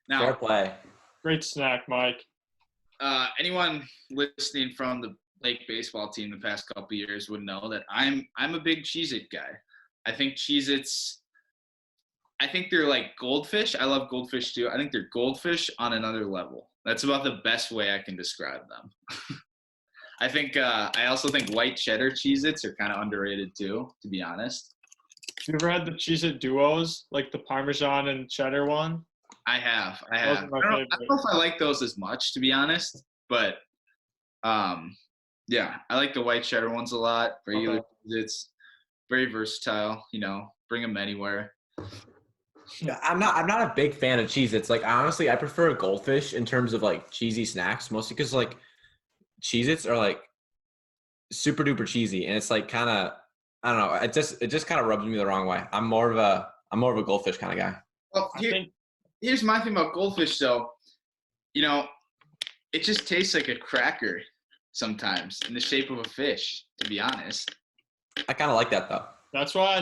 Now, fair play. Great snack, Mike. Anyone listening from the Lake baseball team the past couple of years would know that I'm a big Cheez-It guy. I think Cheez-Its, I think they're like goldfish. I love goldfish too. I think they're goldfish on another level. That's about the best way I can describe them. I also think white cheddar Cheez-Its are kind of underrated too, to be honest. You ever had the Cheez-It duos, like the Parmesan and cheddar one? I have. Those are my I don't know if I like those as much, to be honest, but yeah, I like the white cheddar ones a lot. Regular Cheez-Its, very versatile. Bring them anywhere. Yeah, I'm not a big fan of Cheez-Its. Like, honestly, I prefer goldfish in terms of like cheesy snacks, mostly because like Cheez-Its are like super duper cheesy, and it's like kind of, I don't know, it just kind of rubs me the wrong way. I'm more of a goldfish kind of guy. Well, here's my thing about goldfish though. It just tastes like a cracker sometimes in the shape of a fish, to be honest. I kind of like that though. That's why I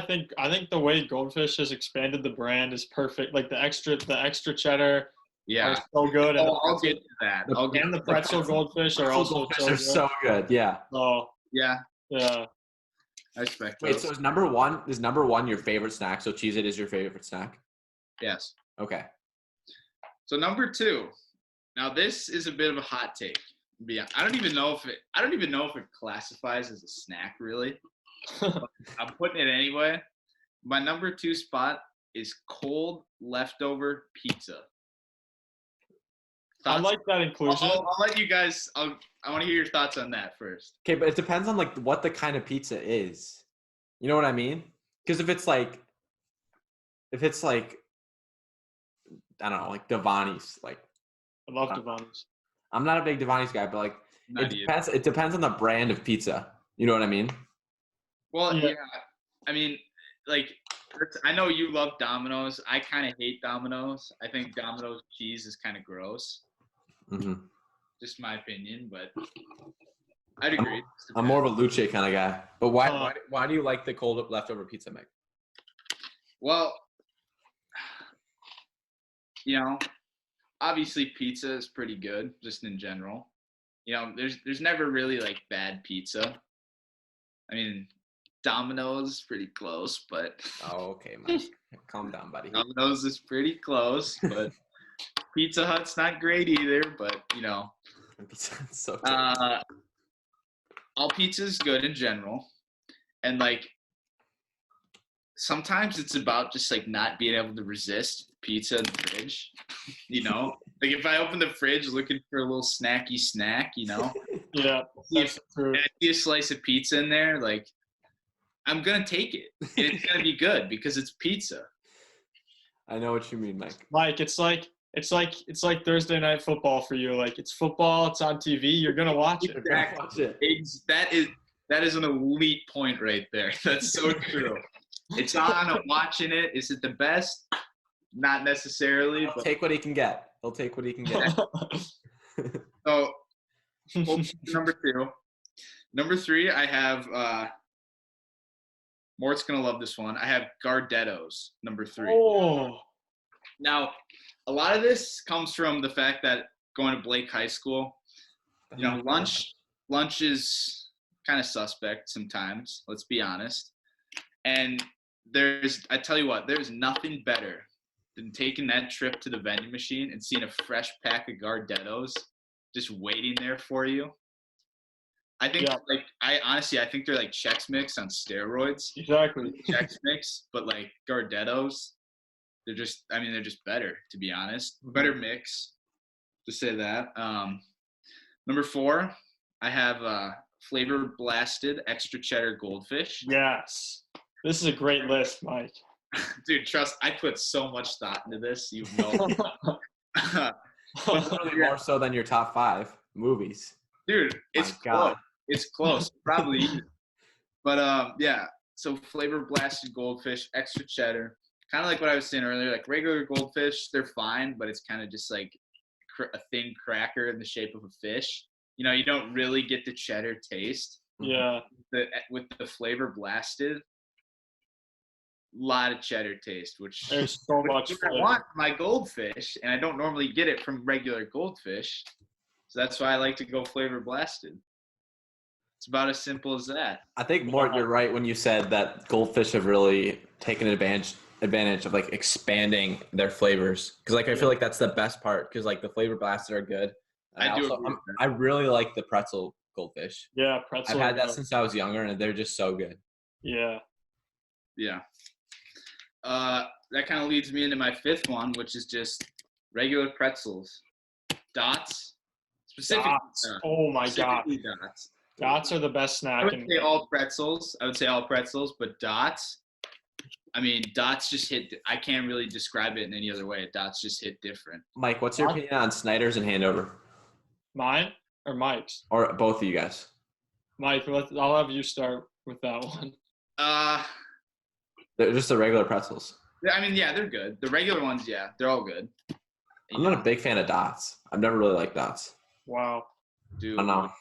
think the way Goldfish has expanded the brand is perfect. Like the extra cheddar Yeah. are so good, and I'll get to that. the pretzel goldfish are also Goldfish so are good. so good. Yeah. So Yeah, yeah, I respect Wait, those. so is number one your favorite snack? So Cheez-It is your favorite snack? Yes. Okay. So number 2. Now this is a bit of a hot take. Yeah, I don't even know if it classifies as a snack really. I'm putting it anyway. My number 2 spot is cold leftover pizza. I Thoughts? like that inclusion. I'll let you guys. I want to hear your thoughts on that first. Okay, but it depends on like what the kind of pizza is. You know what I mean? Because if it's like I don't know, like Devani's, like I love Devon's. I'm not a big Devani's guy, but like Not you. it depends on the brand of pizza. You know what I mean? Well, Yeah. yeah. I mean, like, I know you love Domino's. I kind of hate Domino's. I think Domino's cheese is kind of gross. Mm-hmm. Just my opinion, but I'd agree. I'm more of a Luce kind of guy. But why do you like the cold leftover pizza, Mike? Well, obviously pizza is pretty good, just in general. There's never really like bad pizza. I mean, Domino's is pretty close, but Oh, okay, Mike. Calm down, buddy. Domino's is pretty close, but Pizza Hut's not great either. But Pizza is so terrible. all pizza is good in general, and like sometimes it's about just like not being able to resist pizza in the fridge. Like if I open the fridge looking for a little snacky snack, Yeah, that's true. and I see a slice of pizza in there, like I'm gonna take it, and it's gonna be good because it's pizza. I know what you mean, Mike. Mike, it's like Thursday night football for you. Like it's football, it's on TV. You're gonna watch it. Watch it. That is an elite point right there. That's so true. It's on. I'm watching it. Is it the best? Not necessarily. He'll take what he can get. He'll take what he can get. So, number 2. Number 3, I have. Mort's gonna love this one. I have Gardettos. Number 3. Oh, Now, a lot of this comes from the fact that going to Blake High School, lunch is kind of suspect sometimes. Let's be honest. And I tell you what, there's nothing better than taking that trip to the vending machine and seeing a fresh pack of Gardettos just waiting there for you. I think I think they're like Chex Mix on steroids. exactly. Chex Mix, but like Gardettos, they're just better, to be honest. Better mix, to say that. Number 4, I have flavor blasted extra cheddar goldfish. Yes, this is a great list, Mike. Dude, trust, I put so much thought into this. You know. Literally more so than your top 5 movies. Dude, it's close. It's close, probably. But yeah. So flavor blasted goldfish, extra cheddar. Kind of like what I was saying earlier. Like regular goldfish, they're fine, but it's kind of just like a thin cracker in the shape of a fish. You don't really get the cheddar taste. Yeah. With the flavor blasted, lot of cheddar taste, which There's so much I flavor. want my goldfish, and I don't normally get it from regular goldfish, so that's why I like to go flavor blasted. It's about as simple as that. I think, Mort, you're right when you said that goldfish have really taken advantage of like expanding their flavors, because like I feel like that's the best part, because like the flavor blasted are good. I really like the pretzel goldfish. Yeah, pretzel. I've had that since I was younger, and they're just so good. Yeah. That kind of leads me into my 5th one, which is just regular pretzels. Dots. Specifically Dots. Oh my god. Dots. Dots are the best snack. I would say all pretzels, but Dots. I mean, Dots just hit. I can't really describe it in any other way. Dots just hit different. Mike, what's your opinion on Snyder's and Handover? Mine or Mike's? Or both of you guys? Mike, I'll have you start with that one. They're just the regular pretzels. I mean, yeah, they're good. The regular ones, yeah, they're all good. I'm not a big fan of Dots. I've never really liked Dots. Wow. Dude, I don't know.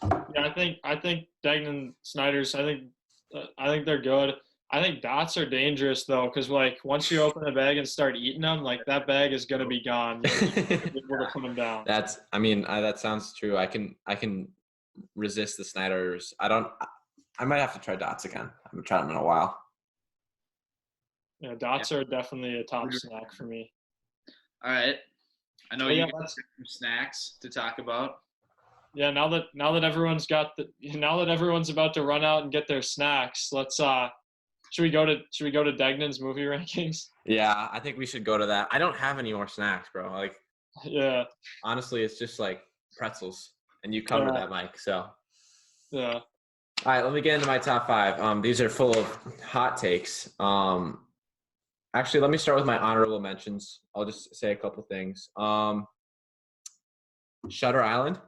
Yeah, I think Degnan Snyder's. I think they're good. I think dots are dangerous though, because like once you open the bag and start eating them, like that bag is gonna be gone. You're not gonna be able to put them down. That sounds true. I can resist the Snyder's. I might have to try dots again. I haven't tried them in a while. Yeah, dots are definitely a top snack for me. All right. I know But you yeah, got some snacks to talk about. yeah. Now that everyone's about to run out and get their snacks, let's should we go to Degnan's movie rankings? Yeah, I think we should go to that. I don't have any more snacks, bro. Like, Yeah, honestly, it's just like pretzels, and you covered yeah, that, Mike. So, all yeah. right, let me get into my top five. These are full of hot takes. Actually, let me start with my honorable mentions. I'll just say a couple things. Shutter Island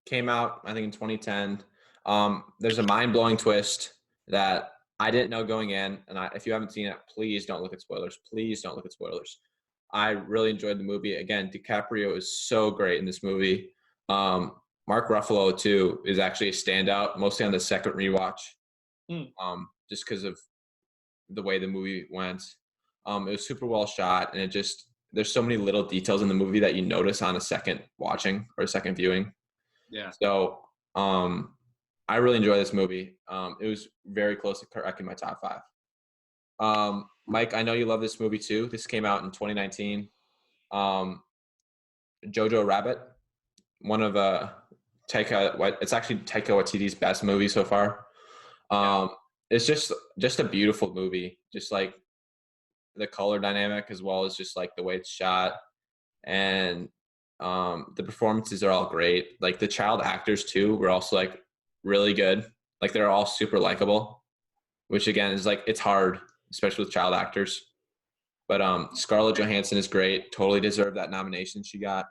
came out, I think, in 2010. There's a mind-blowing twist that I didn't know going in, and if you haven't seen it, please don't look at spoilers. Please don't look at spoilers. I really enjoyed the movie. Again, DiCaprio is so great in this movie. Mark Ruffalo too is actually a standout, mostly on the second rewatch, just because of the way the movie went. It was super well shot, and there's so many little details in the movie that you notice on a second watching or a second viewing. Yeah. So I really enjoy this movie. It was very close to cracking my top five. Mike, I know you love this movie too. This came out in 2019. Jojo Rabbit, one of it's actually Taika Waititi's best movie so far. It's just a beautiful movie, just like the color dynamic as well as just like the way it's shot, and the performances are all great. Like the child actors too were also like really good. Like they're all super likable, which again is like it's hard, especially with child actors. But Scarlett Johansson is great. Totally deserved that nomination she got.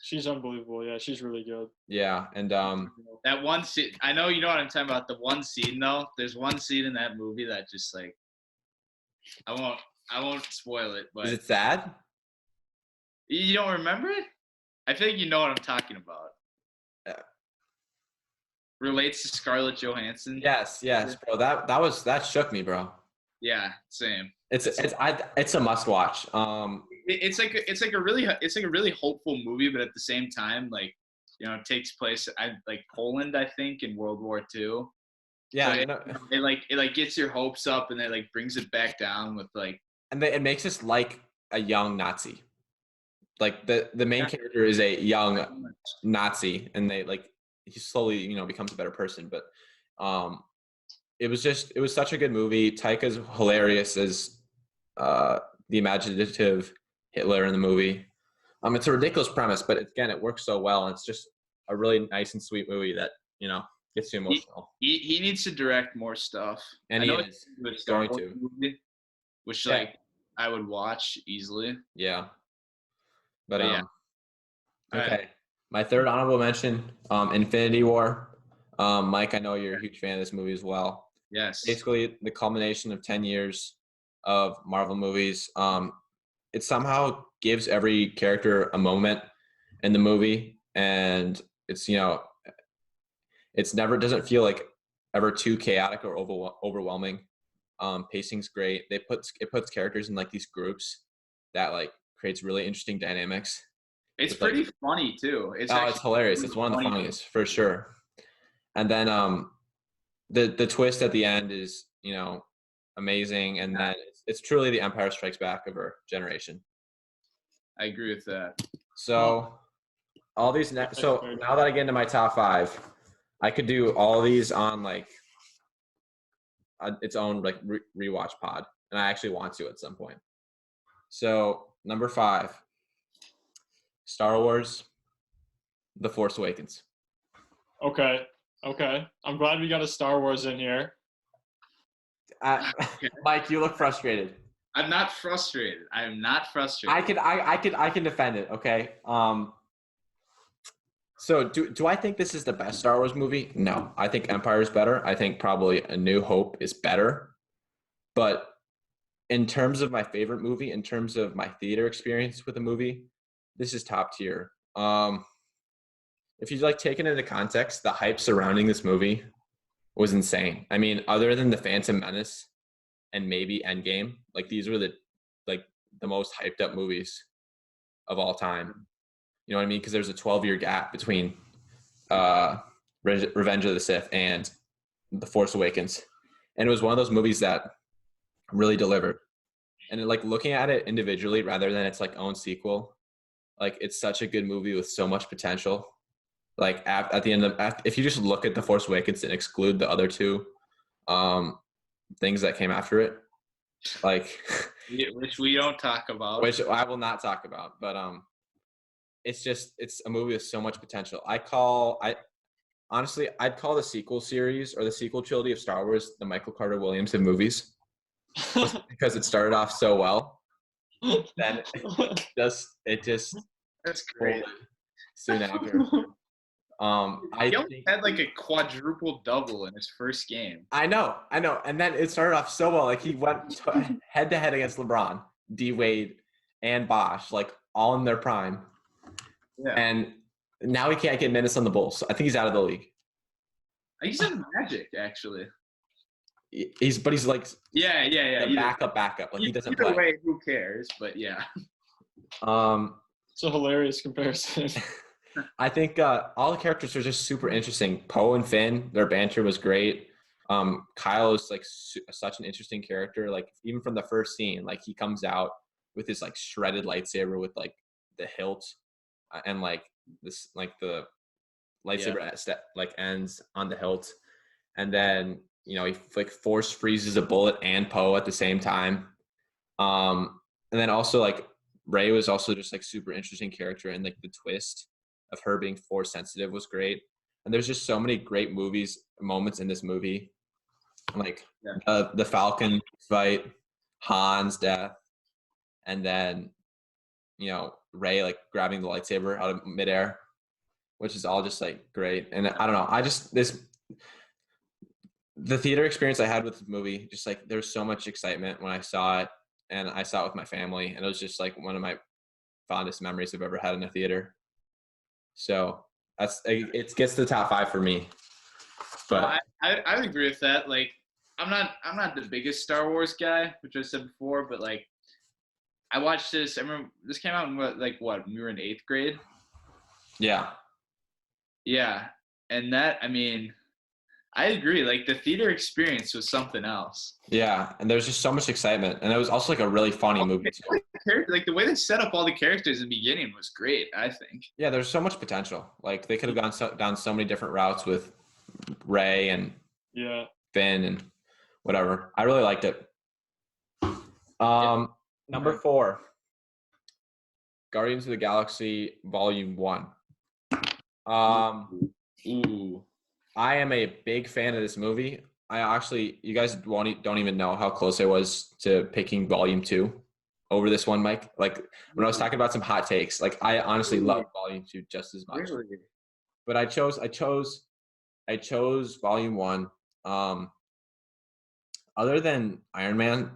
She's unbelievable. Yeah, she's really good. Yeah, and That one scene, I know you know what I'm talking about. The one scene though, there's one scene in that movie that just like, I won't spoil it, but is it sad? you don't remember it? I think you know what I'm talking about. Yeah. Relates to Scarlett Johansson. Yes, bro. That shook me, bro. Yeah, same. It's a must watch. It's like a really hopeful movie, but at the same time, like, you know, it takes place like Poland, I think, in World War II. Yeah, So it gets your hopes up, and it like brings it back down with like. and it makes us like a young Nazi. Like the main character is a young Nazi, and he slowly becomes a better person. But it was such a good movie. Taika's hilarious as the imaginative Hitler in the movie. It's a ridiculous premise, but again, it works so well. And it's just a really nice and sweet movie that gets you emotional. He needs to direct more stuff, and I know he's going to, movie, which like I would watch easily. Yeah, but yeah. Okay, right. My third honorable mention, Infinity War. Mike, I know you're a huge fan of this movie as well. Yes. Basically, the culmination of 10 years of Marvel movies. It somehow gives every character a moment in the movie, and it's doesn't feel like ever too chaotic or overwhelming. Pacing's great. It puts characters in like these groups that like creates really interesting dynamics. It's pretty funny too. It's hilarious. It's one of the funniest for sure. And then the twist at the end is amazing, and then it's truly the Empire Strikes Back of our generation. I agree with that. So all these so now that I get into my top five, I could do all these on like its own like rewatch pod, and I actually want to at some point. So number 5, Star Wars, The Force Awakens. Okay. I'm glad we got a Star Wars in here. Mike, you look frustrated. I'm not frustrated. I am not frustrated. I can defend it. Okay. So do I think this is the best Star Wars movie? No, I think Empire is better. I think probably A New Hope is better. But in terms of my favorite movie, in terms of my theater experience with a movie, this is top tier. if you like take it into context, the hype surrounding this movie was insane. I mean, other than the Phantom Menace and maybe Endgame, like these were the most hyped up movies of all time. You know what I mean? Because there's a 12-year gap between Revenge of the Sith and The Force Awakens, and it was one of those movies that really delivered. And like looking at it individually rather than its like own sequel, like it's such a good movie with so much potential. Like at the end of, if you just look at The Force Awakens and exclude the other two things that came after it, like which we don't talk about, which I will not talk about, but it's a movie with so much potential. Honestly, I'd call the sequel series or the sequel trilogy of Star Wars the Michael Carter Williams of movies, because it started off so well. Then it just that's great. Soon after. He only had like a quadruple double in his first game. I know. And then it started off so well. Like he went head to head against LeBron, D Wade, and Bosh, like all in their prime. Yeah. And now he can't get minutes on the Bulls. So I think he's out of the league. He's in Magic, actually. He's like yeah. The backup. Like he doesn't either play. Way, who cares? But yeah. It's a hilarious comparison. I think all the characters are just super interesting. Poe and Finn, their banter was great. Kyle is like such an interesting character. Like even from the first scene, like he comes out with his like shredded lightsaber with like the hilt and like this like the lightsaber like ends on the hilt, and then he like force freezes a bullet and Poe at the same time. And then also like Rey was also just like super interesting character, and like the twist of her being force sensitive was great. And there's just so many great moments in this movie, like the Falcon fight, Han's death, and then Rey like grabbing the lightsaber out of midair, which is all just like great. And I don't know, the theater experience I had with the movie, just like there's so much excitement when I saw it, and I saw it with my family, and it was just like one of my fondest memories I've ever had in a theater. So it gets to the top 5 for me. But I would agree with that. Like I'm not the biggest Star Wars guy, which I said before, but like I watched this. I remember this came out in when we were in 8th grade. Yeah. And that, I mean, I agree. Like the theater experience was something else. Yeah, and there's just so much excitement, and it was also like a really funny movie too. Like the way they set up all the characters in the beginning was great, I think. Yeah, there's so much potential. Like they could have gone down so many different routes with Rey and Finn and whatever. I really liked it. Number 4, Guardians of the Galaxy Volume 1. I am a big fan of this movie. You guys don't even know how close I was to picking Volume 2 over this one, Mike. Like when I was talking about some hot takes, like I honestly love Volume 2 just as much. Really? But I chose Volume 1. Other than Iron Man,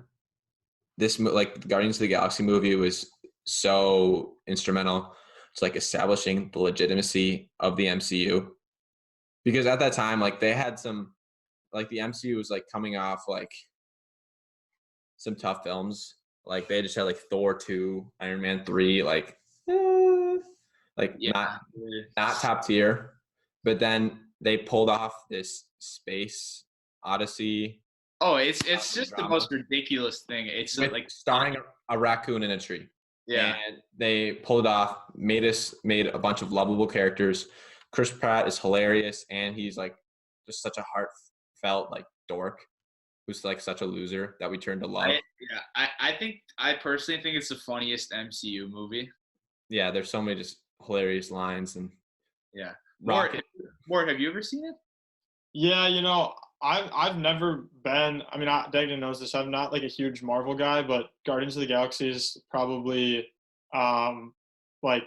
this like Guardians of the Galaxy movie was so instrumental to like establishing the legitimacy of the MCU. Because at that time, like they had some, like the MCU was like coming off like some tough films. Like they just had like Thor 2, Iron Man 3, not top tier. But then they pulled off this Space Odyssey. Oh, it's just drama. The most ridiculous thing. It's like starring a raccoon in a tree. Yeah. And they pulled it off, made a bunch of lovable characters. Chris Pratt is hilarious, and he's like just such a heartfelt like dork who's like such a loser that we turned to love. I personally think it's the funniest MCU movie. Yeah, there's so many just hilarious lines and Mort, have you ever seen it? Yeah, I've never been. I mean, Dagnan knows this. I'm not like a huge Marvel guy, but Guardians of the Galaxy is probably like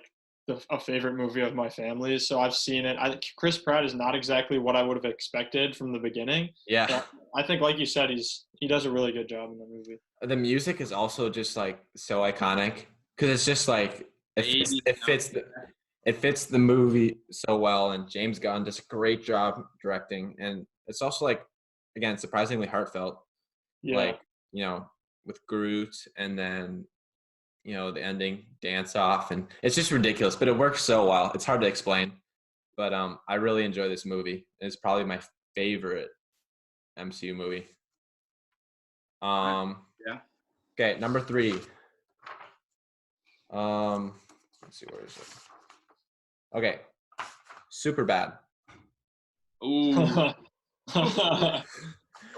a favorite movie of my family. So I've seen it. Chris Pratt is not exactly what I would have expected from the beginning. Yeah, but I think, like you said, he does a really good job in the movie. The music is also just like so iconic because it's just like it fits it fits the movie so well, and James Gunn does a great job directing, and it's also like, again, surprisingly heartfelt. Yeah. Like, with Groot, and then the ending dance off, and it's just ridiculous, but it works so well. It's hard to explain, but I really enjoy this movie. It's probably my favorite MCU movie. Yeah. Okay, number 3. Let's see, where is it? Okay, Superbad. Ooh.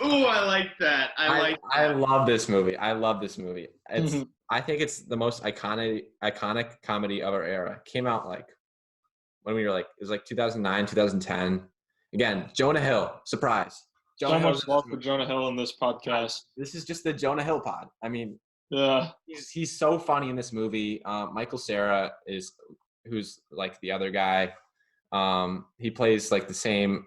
Ooh, I like that. I love this movie. I think it's the most iconic comedy of our era. Came out like when we were like, it was like 2009, 2010. Again, Jonah Hill, surprise. So much love for Jonah Hill in this podcast. This is just the Jonah Hill pod. I mean, yeah, he's so funny in this movie. Michael Cera who's like the other guy. He plays like the same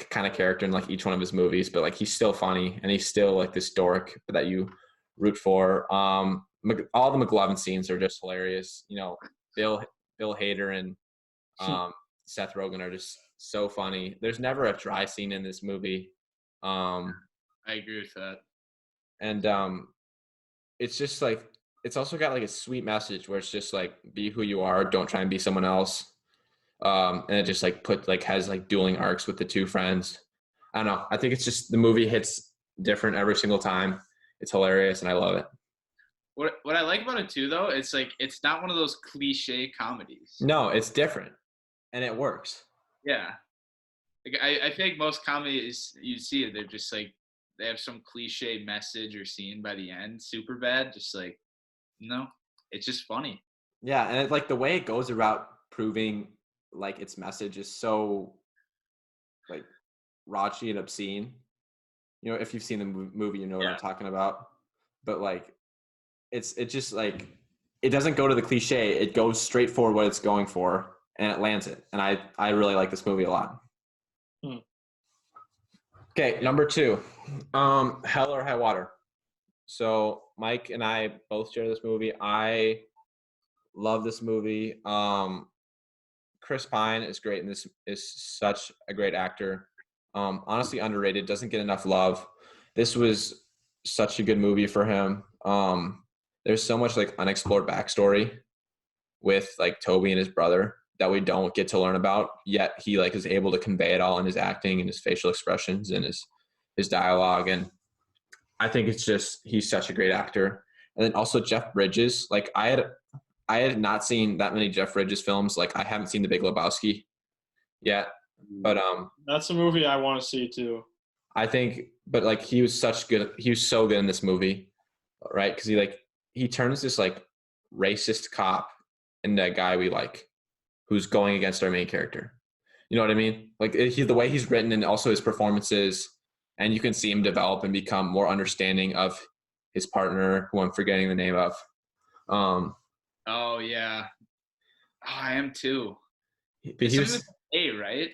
kind of character in like each one of his movies, but like he's still funny, and he's still like this dork that you root for. All the McLovin scenes are just hilarious. Bill Hader and Seth Rogen are just so funny. There's never a dry scene in this movie. I agree with that. And it's just like, it's also got like a sweet message where it's just like, be who you are, don't try and be someone else. And it just like has like dueling arcs with the two friends. I don't know. I think it's just, the movie hits different every single time. It's hilarious, and I love it. What I like about it too, though, it's like, it's not one of those cliche comedies. No, it's different, and it works. Yeah. Like I feel like most comedies you see it, they're just like, they have some cliche message or scene by the end, super bad. Just like, no, it's just funny. Yeah, and like the way it goes about proving like its message is so like raunchy and obscene. If you've seen the movie, you know what I'm talking about. But like, it just like, it doesn't go to the cliche. It goes straight for what it's going for, and it lands it. And I really like this movie a lot. Okay, number 2, Hell or High Water. So Mike and I both share this movie. I love this movie. Chris Pine is great, and this is such a great actor. Honestly underrated, doesn't get enough love. This was such a good movie for him. There's so much like unexplored backstory with like Toby and his brother that we don't get to learn about, yet he like is able to convey it all in his acting and his facial expressions and his dialogue. And I think it's just, he's such a great actor. And then also Jeff Bridges. Like I had not seen that many Jeff Bridges films. Like I haven't seen The Big Lebowski yet, but that's a movie I want to see too. I think, but like he was so good in this movie, right? Because he turns this like racist cop into a guy we like, who's going against our main character. You know what I mean? Like the way he's written, and also his performances, and you can see him develop and become more understanding of his partner, who I'm forgetting the name of. Oh yeah, I am too. He was A, right?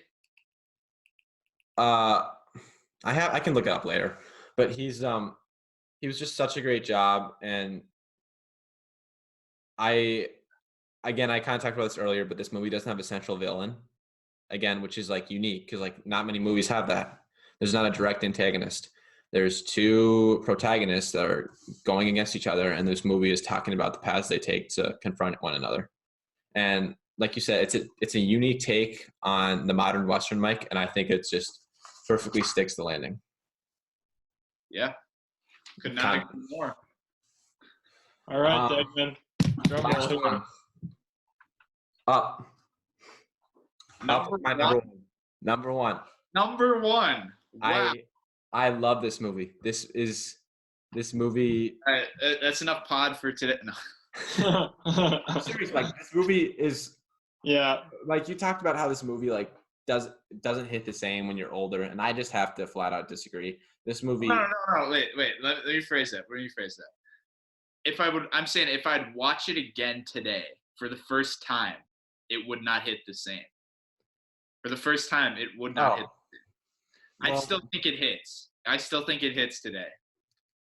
I can look it up later, but he was just such a great job. And I kind of talked about this earlier, but this movie doesn't have a central villain, again, which is like unique, because like not many movies have that. There's not a direct antagonist. There's two protagonists that are going against each other, and this movie is talking about the paths they take to confront one another. And like you said, it's a unique take on the modern Western, Mike, and I think it's just perfectly sticks the landing. Yeah, could not agree more. All right, Degman. Last one. Up. Number one. Wow. I love this movie. This movie. All right, that's enough pod for today. No. I'm serious. Like this movie is. Yeah. Like you talked about how this movie like doesn't hit the same when you're older, and I just have to flat out disagree. This movie. No. Wait. Let me phrase that. I'm saying if I'd watch it again today for the first time, it would not hit the same. For the first time, it would not hit. I still think it hits. I still think it hits today.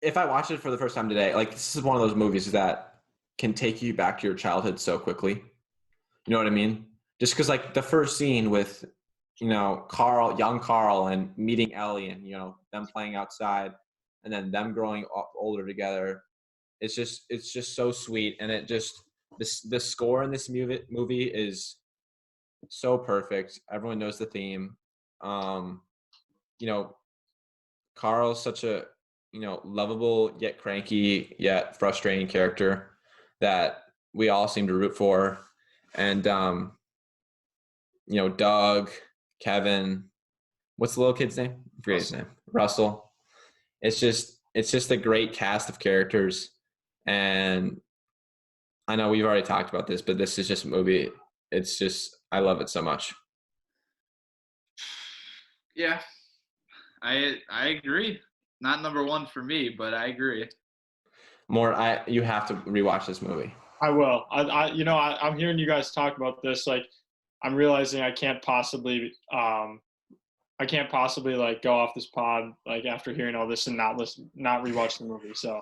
If I watch it for the first time today, like this is one of those movies that can take you back to your childhood so quickly. You know what I mean? just because like the first scene with, young Carl and meeting Ellie and, them playing outside and then them growing up older together. It's just so sweet. And the score in this movie is so perfect. Everyone knows the theme. Um, you know, Carl's such a, lovable yet cranky yet frustrating character that we all seem to root for. And Doug, Kevin, what's the little kid's name? I forget his name. Russell. It's just a great cast of characters. And I know we've already talked about this, but this is just a movie. It's just, I love it so much. Yeah, I agree. Not number one for me, but I agree. You have to rewatch this movie. I will. I'm hearing you guys talk about this. Like, I'm realizing I can't possibly like go off this pod like after hearing all this and not rewatch the movie. So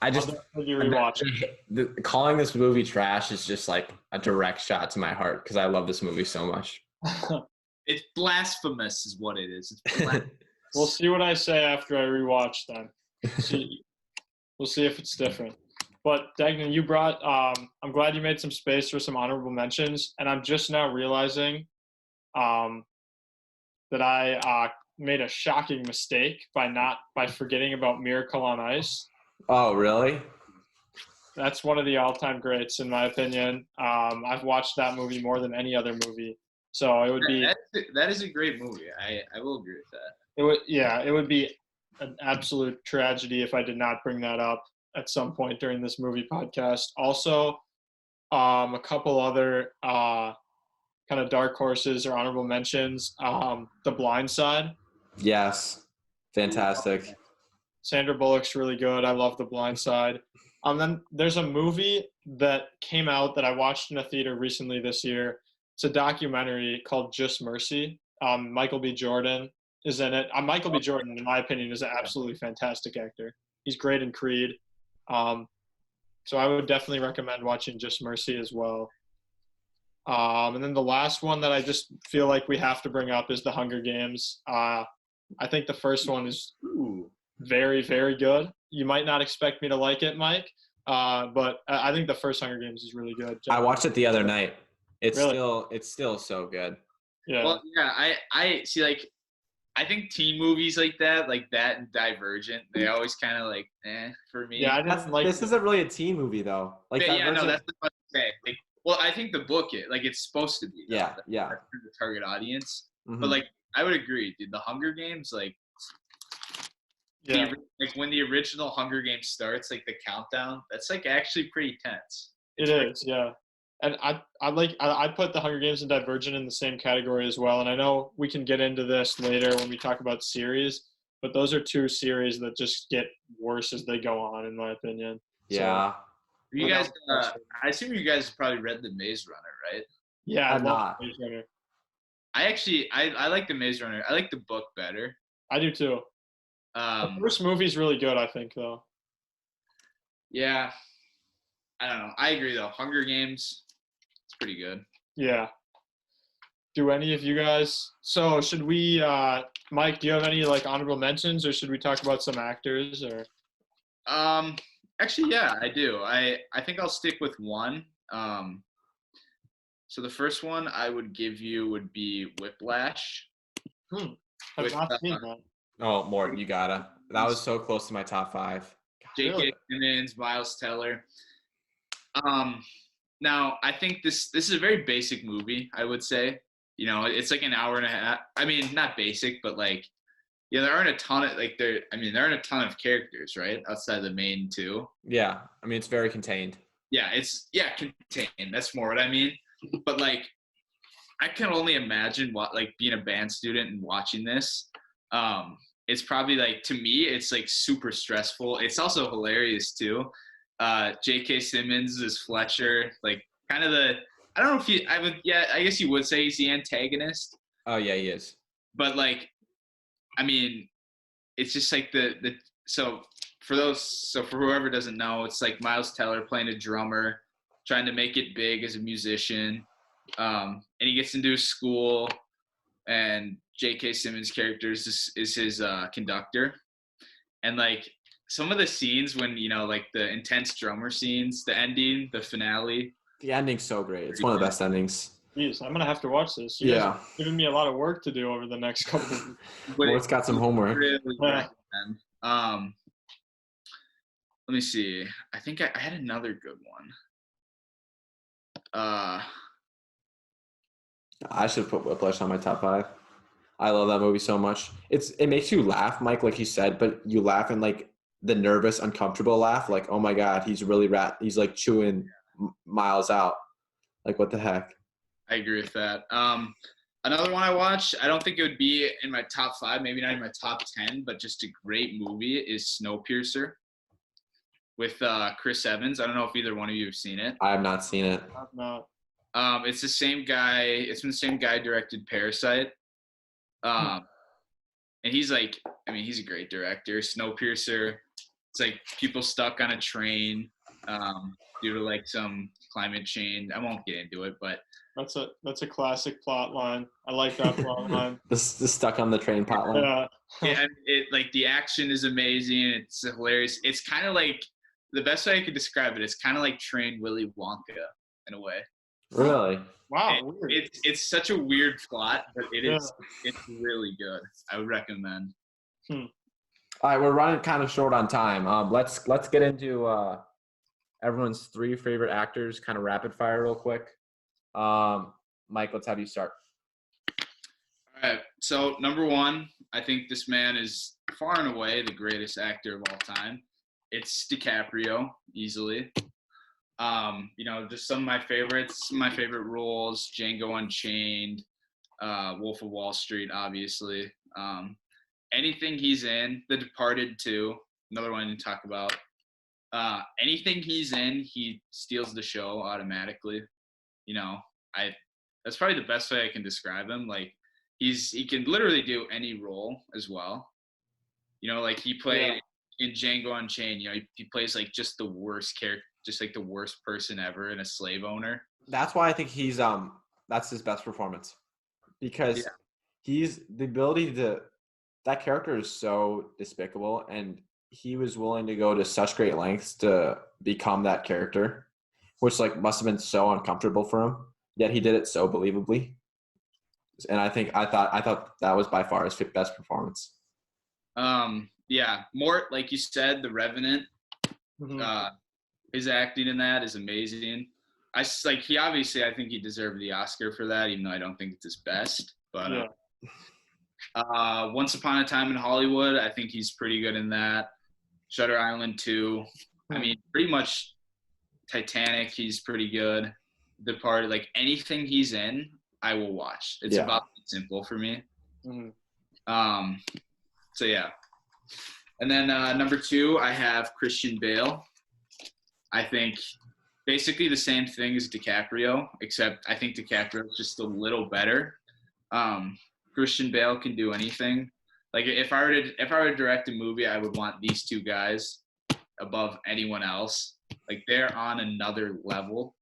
I just rewatch it. Calling this movie trash is just like a direct shot to my heart because I love this movie so much. It's blasphemous, is what it is. We'll see what I say after I rewatch then. We'll see if it's different. But Dagnan, you brought. I'm glad you made some space for some honorable mentions, and I'm just now realizing that I made a shocking mistake by forgetting about Miracle on Ice. Oh, really? That's one of the all-time greats, in my opinion. I've watched that movie more than any other movie, so it would be. That is a great movie. I will agree with that. It would be an absolute tragedy if I did not bring that up at some point during this movie podcast. Also, a couple other kind of dark horses or honorable mentions. The Blind Side. Yes, fantastic. Sandra Bullock's really good. I love The Blind Side. Then there's a movie that came out that I watched in a theater recently this year. It's a documentary called Just Mercy. Michael B. Jordan is in it. Michael B. Jordan, in my opinion, is an absolutely fantastic actor. He's great in Creed. So I would definitely recommend watching Just Mercy as well. And then the last one that I just feel like we have to bring up is The Hunger Games. I think the first one is very, very good. You might not expect me to like it, Mike, but I think the first Hunger Games is really good. I watched it the other night. It's really? still so good. Yeah. Well, yeah, I see. Like, I think teen movies like that and Divergent, they always kind of like, for me. Yeah, I didn't like. This isn't really a teen movie though. Like, yeah, no, that's what I'm saying. Like, well, I think the book it's supposed to be. Yeah. For the target audience. Mm-hmm. But like, I would agree, dude. The Hunger Games, like. Yeah. Like when the original Hunger Games starts, like the countdown, that's like actually pretty tense. It is, yeah. And I put the Hunger Games and Divergent in the same category as well. And I know we can get into this later when we talk about series, but those are two series that just get worse as they go on, in my opinion. Yeah. So, you guys, I assume you guys probably read The Maze Runner, right? Yeah, I'm not. Maze Runner. I like The Maze Runner. I like the book better. I do too. The first movie's really good, I think, though. Yeah. I don't know. I agree, though. Hunger Games, it's pretty good. Yeah. Do any of you guys? So should we, Mike, do you have any like honorable mentions, or should we talk about some actors? Or actually, yeah, I do. I think I'll stick with one. So the first one I would give you would be Whiplash. I've not seen that. Oh, Morton, you gotta. That was so close to my top 5. J.K. Simmons, Miles Teller. Now I think this is a very basic movie. I would say, it's like an hour and a half. I mean, not basic, but like, there aren't a ton of there aren't a ton of characters, right, outside the main two. Yeah, I mean, it's very contained. Yeah, contained. That's more what I mean. But like, I can only imagine what being a band student and watching this. It's probably to me, it's super stressful. It's also hilarious too. J.K. Simmons is Fletcher, kind of I don't know if I guess you would say he's the antagonist. Oh yeah, he is. But I mean, it's just so for whoever doesn't know, it's Miles Teller playing a drummer, trying to make it big as a musician. And he gets into his school, and J.K. Simmons' character is his conductor. And like some of the scenes when like the intense drummer scenes, the ending, the finale. The ending's so great. It's one of the best endings. Jeez, I'm gonna have to watch this. You guys are giving me a lot of work to do over the next couple of weeks. Mort's got some homework. Really great, man. Let me see. I think I had another good one. I should put Whiplash on my top 5. I love that movie so much. It makes you laugh, Mike, like you said, but you laugh in like the nervous, uncomfortable laugh. Like, oh my God, he's really he's like chewing miles out. Like, what the heck? I agree with that. Another one I watched, I don't think it would be in my top 5, maybe not in my top 10, but just a great movie is Snowpiercer with Chris Evans. I don't know if either one of you have seen it. I have not seen it. I have not. It's the same guy. It's from the same guy directed Parasite. And he's like, he's a great director. Snowpiercer. It's like people stuck on a train due to like some climate change. I won't get into it, but that's a classic plot line. I like that plot line. The stuck on the train plot line. Yeah, it like the action is amazing. It's hilarious. It's kind of like the best way I could describe it. It's kind of like Train Willy Wonka in a way. Really? Wow. It's such a weird plot, but it's really good. I would recommend. All right, we're running kind of short on time. Let's get into everyone's 3 favorite actors, kind of rapid fire, real quick. Mike, let's have you start. All right. So number 1, I think this man is far and away the greatest actor of all time. It's DiCaprio, easily. Just some of my favorites, my favorite roles: Django Unchained, Wolf of Wall Street, obviously. Anything he's in, The Departed too, another one to talk about. Anything he's in, he steals the show automatically. That's probably the best way I can describe him. Like he can literally do any role as well. Like he played in Django Unchained. He plays like just the worst character, just like the worst person ever, and a slave owner. That's why I think he's that's his best performance, because he's the ability to. That character is so despicable, and he was willing to go to such great lengths to become that character, which like must have been so uncomfortable for him. Yet he did it so believably, and I thought that was by far his best performance. More like you said, The Revenant. Mm-hmm. His acting in that is amazing. I think he deserved the Oscar for that, even though I don't think it's his best. But Once Upon a Time in Hollywood, I think he's pretty good in that. Shutter Island 2. Pretty much Titanic, he's pretty good. Departed, like anything he's in, I will watch. It's about simple for me. Mm-hmm. So yeah. And then number 2, I have Christian Bale. I think basically the same thing as DiCaprio, except I think DiCaprio is just a little better. Christian Bale can do anything. Like if I were to direct a movie, I would want these 2 guys above anyone else. Like they're on another level.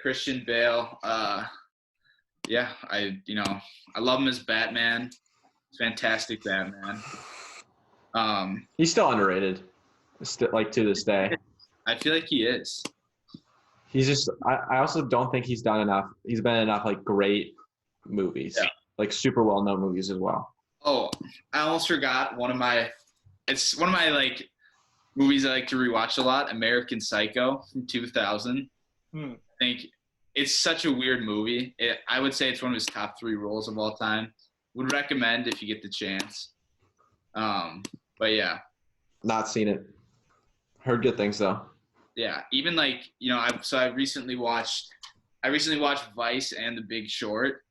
Christian Bale, I love him as Batman. Fantastic Batman. He's still underrated, like to this day. I feel like he is. He's just. I also don't think he's done enough. He's been in enough like great movies, like super well known movies as well. Oh, I almost forgot It's one of my like movies I like to rewatch a lot. American Psycho from 2000. I think it's such a weird movie. I would say it's one of his top 3 roles of all time. Would recommend if you get the chance. But yeah. Not seen it. Heard good things though. Yeah, even like I recently watched Vice and The Big Short.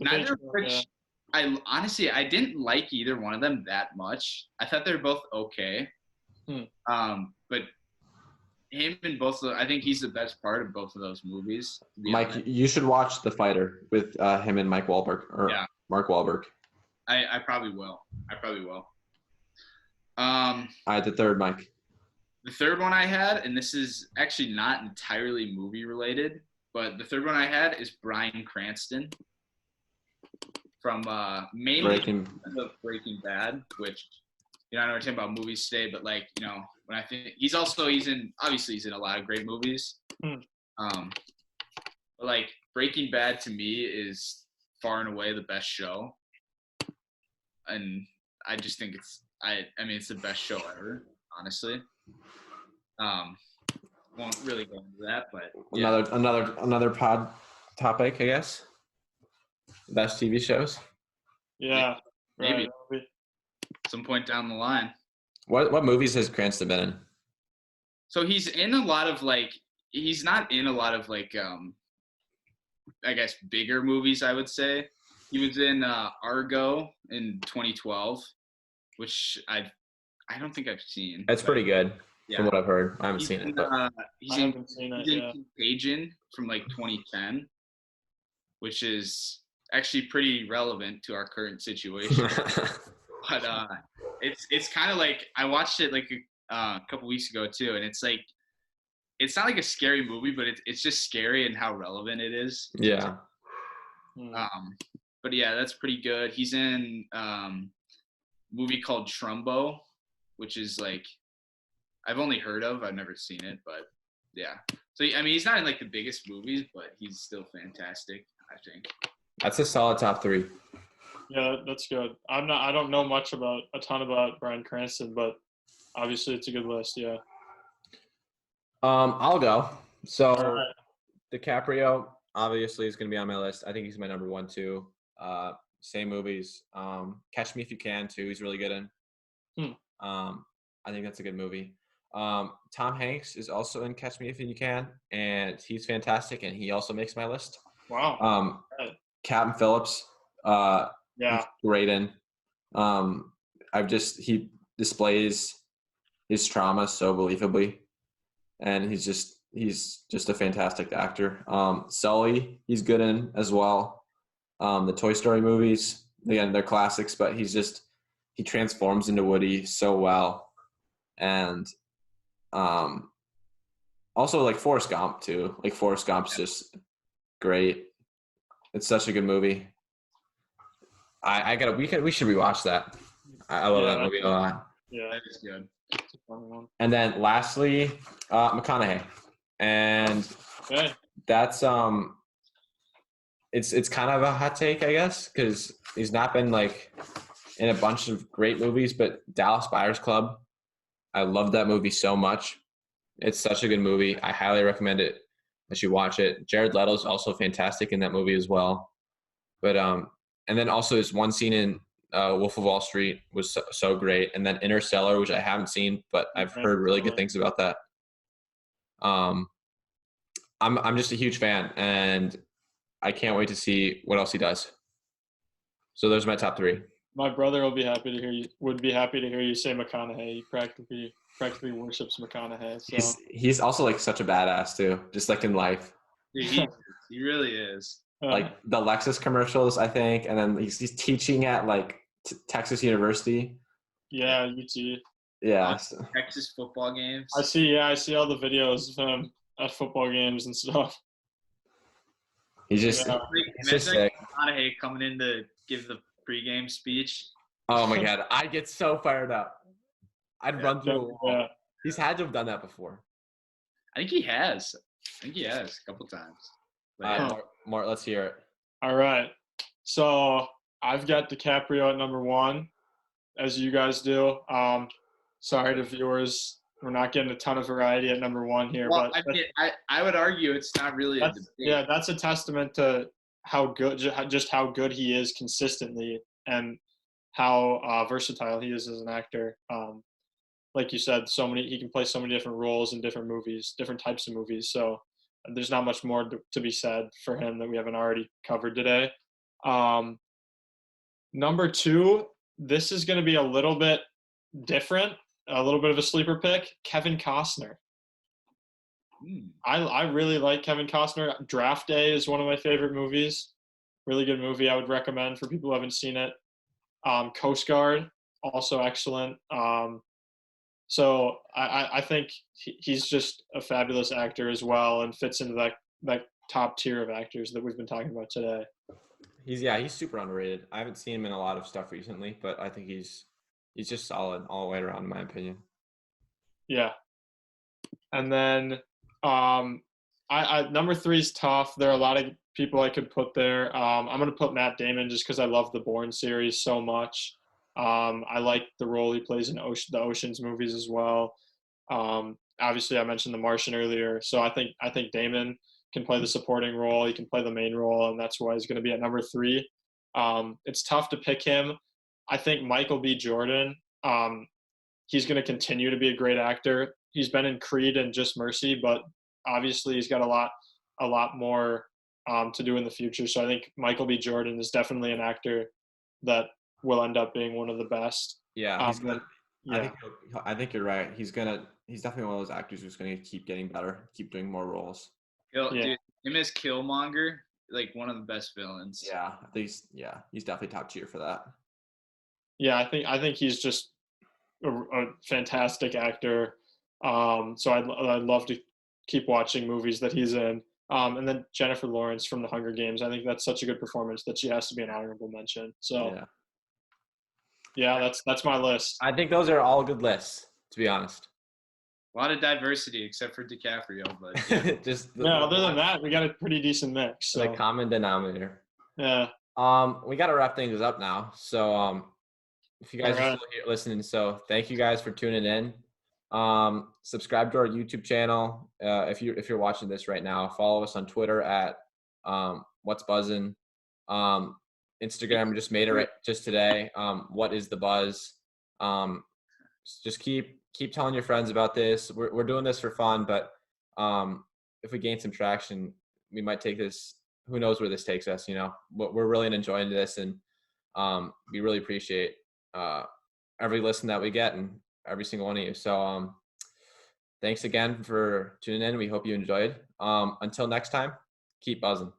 Neither of which I didn't like either one of them that much. I thought they were both okay. But him in both of I think he's the best part of both of those movies. Mike, you should watch The Fighter with him and Mark Wahlberg. I probably will. All right, the third, Mike. The third one I had, and this is actually not entirely movie related, But the third one I had is Bryan Cranston from mainly Breaking Bad, which I know we're talking about movies today, but like when I think he's in a lot of great movies. But like Breaking Bad to me is far and away the best show, and I just think it's the best show ever, honestly. Won't really go into that, but yeah. Another pod topic, I guess. Best TV shows. Yeah, maybe right. Some point down the line. What movies has Cranston been in? So he's in a lot of he's not in a lot of I guess bigger movies, I would say. He was in Argo in 2012, which I don't think I've seen. That's pretty good. Yeah. From what I've heard. I haven't seen it. But he's in Contagion from 2010, which is actually pretty relevant to our current situation. But it's kind of I watched it a couple weeks ago too, and it's not like a scary movie, but it's just scary and how relevant it is. Yeah. But yeah, that's pretty good. He's in a movie called Trumbo, which is I've only heard of. I've never seen it, but yeah. So he's not in the biggest movies, but he's still fantastic, I think. That's a solid top 3. Yeah, that's good. I don't know a ton about Bryan Cranston, but obviously it's a good list. Yeah. I'll go. So right. DiCaprio obviously is going to be on my list. I think he's my number 1 too. Same movies. Catch Me If You Can too. He's really good in. I think that's a good movie. Tom Hanks is also in Catch Me If You Can, and he's fantastic, and he also makes my list. Wow. Captain Phillips. Yeah. Great in. He displays his trauma so believably, and he's just a fantastic actor. Sully, he's good in as well. The Toy Story movies, again, they're classics, but he transforms into Woody so well. And also Forrest Gump too. Forrest Gump's just great. It's such a good movie. We should rewatch that. I love that movie a lot. Yeah, that is good. And then lastly, McConaughey. And that's it's kind of a hot take, I guess, because he's not been in a bunch of great movies, but Dallas Buyers Club, I love that movie so much. It's such a good movie. I highly recommend it that you watch it. Jared Leto's also fantastic in that movie as well. But and then also this one scene in Wolf of Wall Street was so great. And then Interstellar, which I haven't seen, but I've heard really good things about that. I'm just a huge fan, and I can't wait to see what else he does. So those are my top 3. My brother would be happy to hear you say McConaughey. He practically worships McConaughey. So. He's also such a badass too, just in life. He really is. The Lexus commercials, I think, and then he's teaching at Texas University. Yeah, UT. Yeah. Texas football games. I see all the videos of him at football games and stuff. He's just sick. McConaughey coming in to give the pregame speech. Oh my God, I get so fired up. I'd run through a wall. Yeah. He's had to have done that before. I think he has a couple times. Mart, let's hear it. All right. So I've got DiCaprio at number 1, as you guys do. Sorry to viewers, we're not getting a ton of variety at number 1 here. Well, but I would argue it's not really a debate. Yeah, that's a testament to how good he is consistently, and how versatile he is as an actor. Like you said, he can play so many different roles in different movies, different types of movies. So there's not much more to be said for him that we haven't already covered today. Number 2, this is going to be a little bit different, a little bit of a sleeper pick, Kevin Costner. I really like Kevin Costner. Draft Day is one of my favorite movies. Really good movie I would recommend for people who haven't seen it. Coast Guard, also excellent. So I think he's just a fabulous actor as well, and fits into that top tier of actors that we've been talking about today. He's super underrated. I haven't seen him in a lot of stuff recently, but I think he's just solid all the way around, in my opinion. Yeah. And then I number 3 is tough. There are a lot of people I could put there. I'm going to put Matt Damon just because I love the Bourne series so much. I like the role he plays in the Ocean's movies as well. Obviously, I mentioned The Martian earlier, so I think Damon can play the supporting role. He can play the main role, and that's why he's going to be at number 3. It's tough to pick him. I think Michael B. Jordan. He's going to continue to be a great actor. He's been in Creed and Just Mercy, but obviously he's got a lot more to do in the future. So I think Michael B. Jordan is definitely an actor that will end up being one of the best. Yeah, he's gonna. Yeah. I think you're right. He's definitely one of those actors who's gonna keep getting better, keep doing more roles. Dude, him as Killmonger, like one of the best villains. Yeah, he's definitely top tier for that. Yeah, I think he's just a fantastic actor. So I'd love to keep watching movies that he's in. And then Jennifer Lawrence from The Hunger Games. I think that's such a good performance that she has to be an honorable mention. So yeah, that's my list. I think those are all good lists, to be honest. A lot of diversity, except for DiCaprio, but just Other than that, we got a pretty decent mix. So. The common denominator. Yeah. We got to wrap things up now. So if you guys are still here listening, so thank you guys for tuning in. Subscribe to our YouTube channel. If you're watching this right now, follow us on Twitter at What's Buzzin. Instagram just made it right just today. What is the buzz? Just keep telling your friends about this. We're doing this for fun, but if we gain some traction, we might take this. Who knows where this takes us? We're really enjoying this, and we really appreciate every listen that we get and every single one of you. So thanks again for tuning in. We hope you enjoyed. Until next time, keep buzzing.